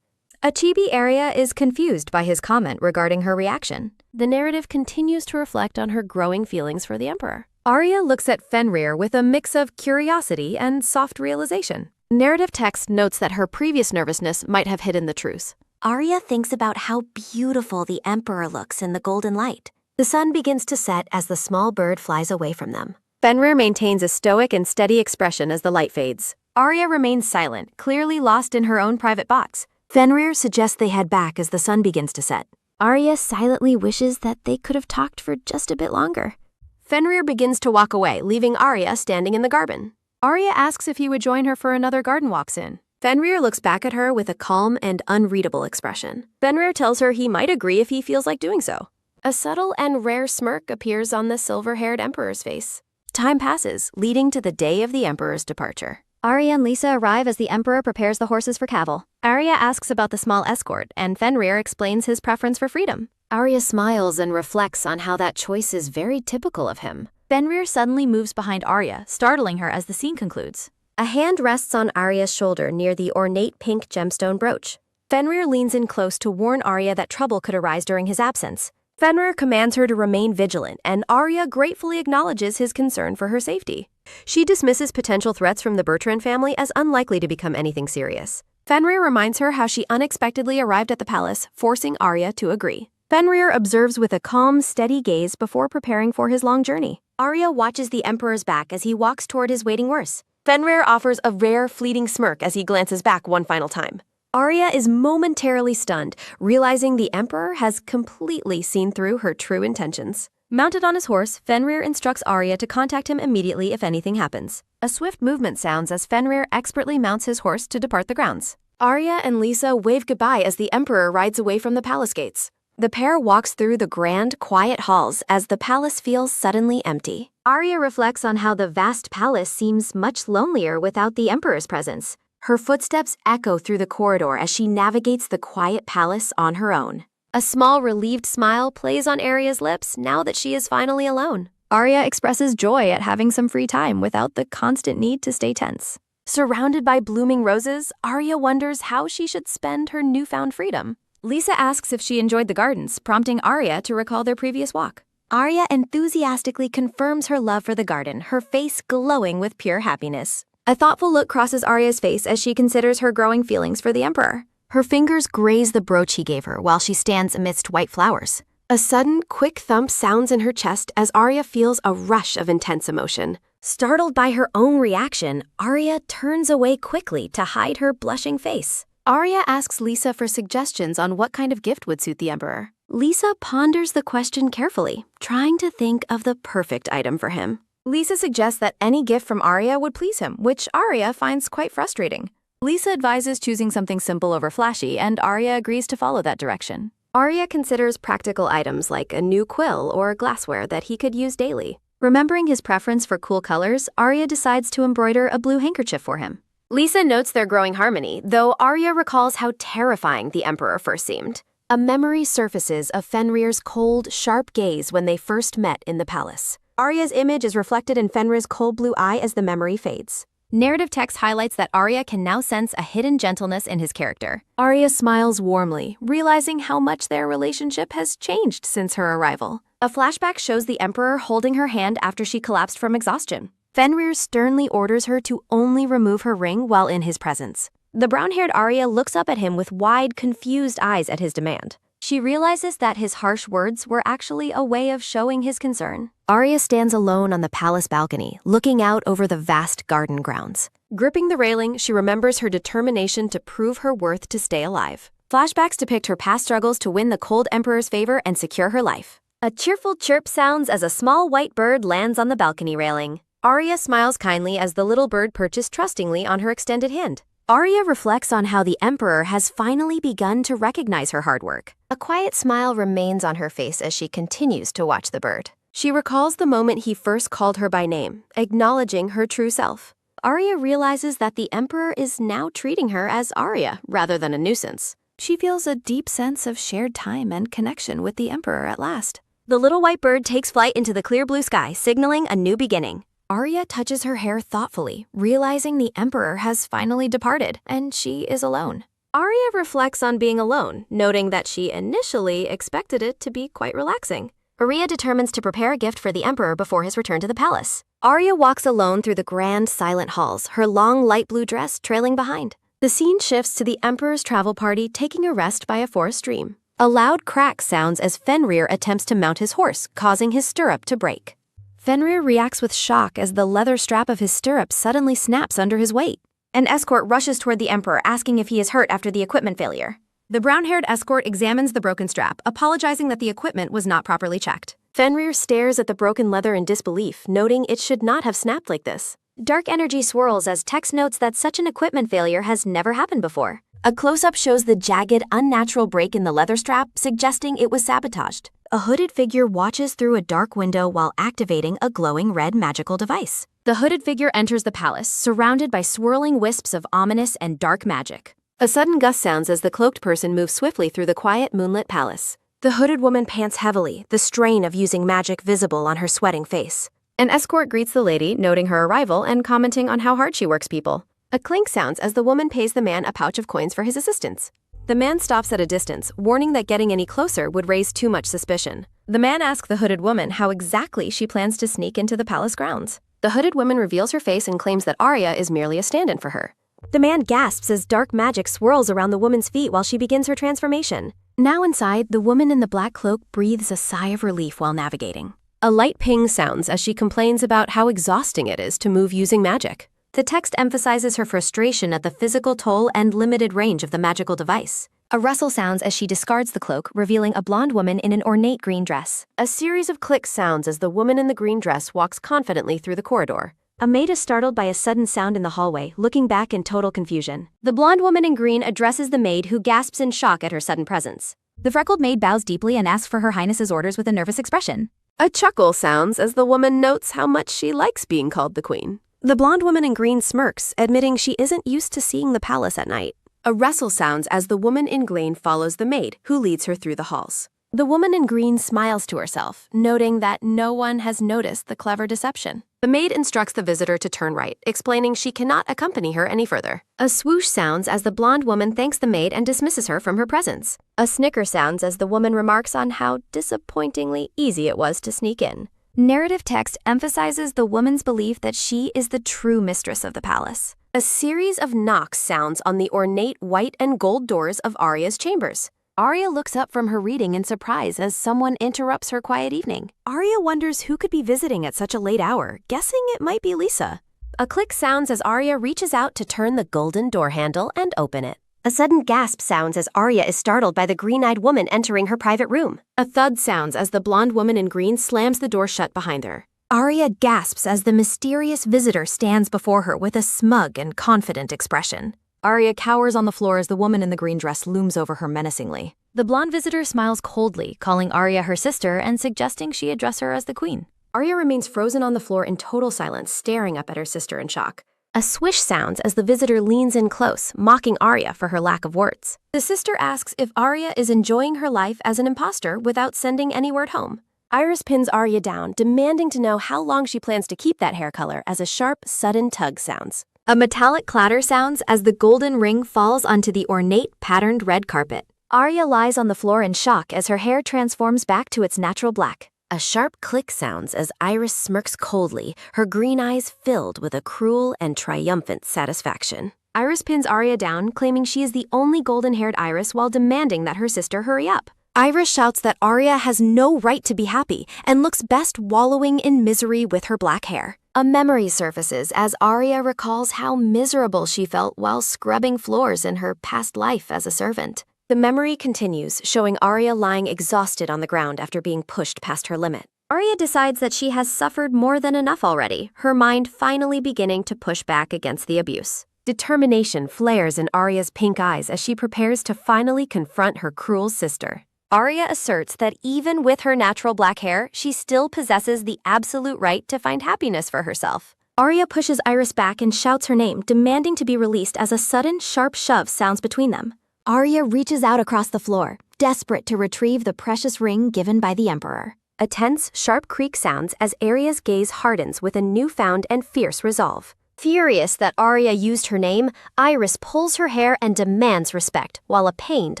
A chibi Arya is confused by his comment regarding her reaction. The narrative continues to reflect on her growing feelings for the Emperor. Arya looks at Fenrir with a mix of curiosity and soft realization. Narrative text notes that her previous nervousness might have hidden the truth.
Arya thinks about how beautiful the Emperor looks in the golden light. The sun begins to set as the small bird flies away from them.
Fenrir maintains a stoic and steady expression as the light fades. Arya remains silent, clearly lost in her own private box.
Fenrir suggests they head back as the sun begins to set.
Arya silently wishes that they could have talked for just a bit longer. Fenrir begins to walk away, leaving Arya standing in the garden. Arya asks if he would join her for another garden walk soon. Fenrir looks back at her with a calm and unreadable expression. Fenrir tells her he might agree if he feels like doing so. A subtle and rare smirk appears on the silver-haired Emperor's face. Time passes, leading to the day of the Emperor's departure.
Arya and Lisa arrive as the Emperor prepares the horses for Cavill.
Arya asks about the small escort, and Fenrir explains his preference for freedom. Arya smiles and reflects on how that choice is very typical of him.
Fenrir suddenly moves behind Arya, startling her as the scene concludes.
A hand rests on Arya's shoulder near the ornate pink gemstone brooch. Fenrir leans in close to warn Arya that trouble could arise during his absence. Fenrir commands her to remain vigilant, and Arya gratefully acknowledges his concern for her safety. She dismisses potential threats from the Bertrand family as unlikely to become anything serious. Fenrir reminds her how she unexpectedly arrived at the palace, forcing Arya to agree. Fenrir observes with a calm, steady gaze before preparing for his long journey. Arya watches the Emperor's back as he walks toward his waiting horse. Fenrir offers a rare, fleeting smirk as he glances back one final time. Arya is momentarily stunned, realizing the Emperor has completely seen through her true intentions. Mounted on his horse, Fenrir instructs Arya to contact him immediately if anything happens. A swift movement sounds as Fenrir expertly mounts his horse to depart the grounds. Arya and Lisa wave goodbye as the Emperor rides away from the palace gates. The pair walks through the grand, quiet halls as the palace feels suddenly empty. Arya reflects on how the vast palace seems much lonelier without the Emperor's presence. Her footsteps echo through the corridor as she navigates the quiet palace on her own. A small relieved smile plays on Arya's lips now that she is finally alone.
Arya expresses joy at having some free time without the constant need to stay tense.
Surrounded by blooming roses, Arya wonders how she should spend her newfound freedom.
Lisa asks if she enjoyed the gardens, prompting Arya to recall their previous walk.
Arya enthusiastically confirms her love for the garden, her face glowing with pure happiness.
A thoughtful look crosses Arya's face as she considers her growing feelings for the Emperor.
Her fingers graze the brooch he gave her while she stands amidst white flowers. A sudden, quick thump sounds in her chest as Arya feels a rush of intense emotion. Startled by her own reaction, Arya turns away quickly to hide her blushing face.
Arya asks Lisa for suggestions on what kind of gift would suit the Emperor.
Lisa ponders the question carefully, trying to think of the perfect item for him.
Lisa suggests that any gift from Arya would please him, which Arya finds quite frustrating. Lisa advises choosing something simple over flashy, and Arya agrees to follow that direction.
Arya considers practical items like a new quill or glassware that he could use daily.
Remembering his preference for cool colors, Arya decides to embroider a blue handkerchief for him.
Lisa notes their growing harmony, though Arya recalls how terrifying the Emperor first seemed. A memory surfaces of Fenrir's cold, sharp gaze when they first met in the palace. Arya's image is reflected in Fenrir's cold blue eye as the memory fades.
Narrative text highlights that Arya can now sense a hidden gentleness in his character.
Arya smiles warmly, realizing how much their relationship has changed since her arrival.
A flashback shows the Emperor holding her hand after she collapsed from exhaustion. Fenrir sternly orders her to only remove her ring while in his presence.
The brown-haired Arya looks up at him with wide, confused eyes at his demand.
She realizes that his harsh words were actually a way of showing his concern.
Arya stands alone on the palace balcony, looking out over the vast garden grounds. Gripping the railing, she remembers her determination to prove her worth to stay alive.
Flashbacks depict her past struggles to win the cold Emperor's favor and secure her life.
A cheerful chirp sounds as a small white bird lands on the balcony railing. Arya smiles kindly as the little bird perches trustingly on her extended hand. Arya reflects on how the Emperor has finally begun to recognize her hard work. A quiet smile remains on her face as she continues to watch the bird. She recalls the moment he first called her by name, acknowledging her true self. Arya realizes that the Emperor is now treating her as Arya rather than a nuisance.
She feels a deep sense of shared time and connection with the Emperor at last.
The little white bird takes flight into the clear blue sky, signaling a new beginning.
Arya touches her hair thoughtfully, realizing the Emperor has finally departed, and she is alone.
Arya reflects on being alone, noting that she initially expected it to be quite relaxing. Arya determines to prepare a gift for the Emperor before his return to the palace. Arya walks alone through the grand, silent halls, her long light blue dress trailing behind. The scene shifts to the Emperor's travel party taking a rest by a forest stream. A loud crack sounds as Fenrir attempts to mount his horse, causing his stirrup to break.
Fenrir reacts with shock as the leather strap of his stirrup suddenly snaps under his weight.
An escort rushes toward the Emperor, asking if he is hurt after the equipment failure.
The brown-haired escort examines the broken strap, apologizing that the equipment was not properly checked.
Fenrir stares at the broken leather in disbelief, noting it should not have snapped like this. Dark energy swirls as text notes that such an equipment failure has never happened before. A close-up shows the jagged, unnatural break in the leather strap, suggesting it was sabotaged. A hooded figure watches through a dark window while activating a glowing red magical device.
The hooded figure enters the palace, surrounded by swirling wisps of ominous and dark magic.
A sudden gust sounds as the cloaked person moves swiftly through the quiet, moonlit palace. The hooded woman pants heavily, the strain of using magic visible on her sweating face.
An escort greets the lady, noting her arrival and commenting on how hard she works people.
A clink sounds as the woman pays the man a pouch of coins for his assistance. The man stops at a distance, warning that getting any closer would raise too much suspicion.
The man asks the hooded woman how exactly she plans to sneak into the palace grounds.
The hooded woman reveals her face and claims that Arya is merely a stand-in for her. The man gasps as dark magic swirls around the woman's feet while she begins her transformation.
Now inside, the woman in the black cloak breathes a sigh of relief while navigating.
A light ping sounds as she complains about how exhausting it is to move using magic. The text emphasizes her frustration at the physical toll and limited range of the magical device.
A rustle sounds as she discards the cloak, revealing a blonde woman in an ornate green dress.
A series of clicks sounds as the woman in the green dress walks confidently through the corridor. A maid is startled by a sudden sound in the hallway, looking back in total confusion. The blonde woman in green addresses the maid, who gasps in shock at her sudden presence.
The freckled maid bows deeply and asks for Her Highness's orders with a nervous expression.
A chuckle sounds as the woman notes how much she likes being called the queen. The blonde woman in green smirks, admitting she isn't used to seeing the palace at night. A rustle sounds as the woman in green follows the maid, who leads her through the halls. The woman in green smiles to herself, noting that no one has noticed the clever deception. The maid instructs the visitor to turn right, explaining she cannot accompany her any further. A swoosh sounds as the blonde woman thanks the maid and dismisses her from her presence. A snicker sounds as the woman remarks on how disappointingly easy it was to sneak in.
Narrative text emphasizes the woman's belief that she is the true mistress of the palace.
A series of knocks sounds on the ornate white and gold doors of Arya's chambers. Arya looks up from her reading in surprise as someone interrupts her quiet evening. Arya wonders who could be visiting at such a late hour, guessing it might be Lisa. A click sounds as Arya reaches out to turn the golden door handle and open it. A sudden gasp sounds as Arya is startled by the green-eyed woman entering her private room. A thud sounds as the blonde woman in green slams the door shut behind her. Arya gasps as the mysterious visitor stands before her with a smug and confident expression. Arya cowers on the floor as the woman in the green dress looms over her menacingly.
The blonde visitor smiles coldly, calling Arya her sister and suggesting she address her as the queen.
Arya remains frozen on the floor in total silence, staring up at her sister in shock. A swish sounds as the visitor leans in close, mocking Arya for her lack of words. The sister asks if Arya is enjoying her life as an imposter without sending any word home. Iris pins Arya down, demanding to know how long she plans to keep that hair color as a sharp, sudden tug sounds.
A metallic clatter sounds as the golden ring falls onto the ornate, patterned red carpet.
Arya lies on the floor in shock as her hair transforms back to its natural black.
A sharp click sounds as Iris smirks coldly, her green eyes filled with a cruel and triumphant satisfaction. Iris pins Arya down, claiming she is the only golden-haired Iris while demanding that her sister hurry up. Iris shouts that Arya has no right to be happy and looks best wallowing in misery with her black hair. A memory surfaces as Arya recalls how miserable she felt while scrubbing floors in her past life as a servant. The memory continues, showing Arya lying exhausted on the ground after being pushed past her limit. Arya decides that she has suffered more than enough already, her mind finally beginning to push back against the abuse. Determination flares in Arya's pink eyes as she prepares to finally confront her cruel sister. Arya asserts that even with her natural black hair, she still possesses the absolute right to find happiness for herself. Arya pushes Iris back and shouts her name, demanding to be released as a sudden, sharp shove sounds between them. Arya reaches out across the floor, desperate to retrieve the precious ring given by the Emperor. A tense, sharp creak sounds as Arya's gaze hardens with a newfound and fierce resolve. Furious that Arya used her name, Iris pulls her hair and demands respect, while a pained,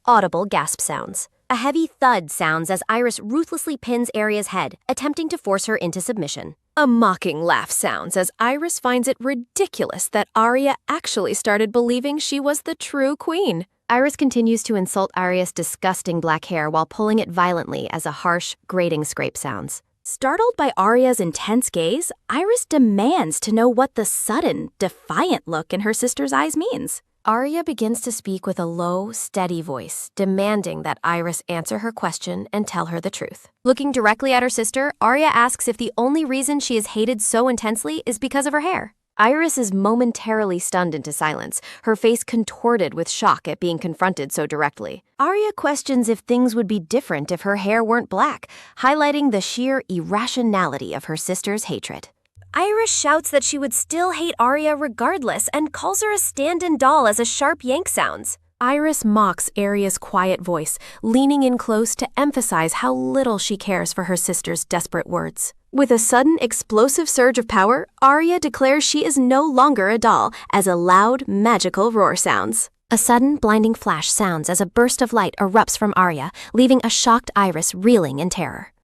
audible gasp sounds. A heavy thud sounds as Iris ruthlessly pins Arya's head, attempting to force her into submission. A mocking laugh sounds as Iris finds it ridiculous that Arya actually started believing she was the true queen. Iris continues to insult Arya's disgusting black hair while pulling it violently as a harsh, grating scrape sounds. Startled by Arya's intense gaze, Iris demands to know what the sudden, defiant look in her sister's eyes means. Arya begins to speak with a low, steady voice, demanding that Iris answer her question and tell her the truth. Looking directly at her sister, Arya asks if the only reason she is hated so intensely is because of her hair. Iris is momentarily stunned into silence, her face contorted with shock at being confronted so directly. Arya questions if things would be different if her hair weren't black, highlighting the sheer irrationality of her sister's hatred. Iris shouts that she would still hate Arya regardless and calls her a stand-in doll as a sharp yank sounds. Iris mocks Arya's quiet voice, leaning in close to emphasize how little she cares for her sister's desperate words. With a sudden, explosive surge of power, Arya declares she is no longer a doll as a loud, magical roar sounds. A sudden, blinding flash sounds as a burst of light erupts from Arya, leaving a shocked Iris reeling in terror.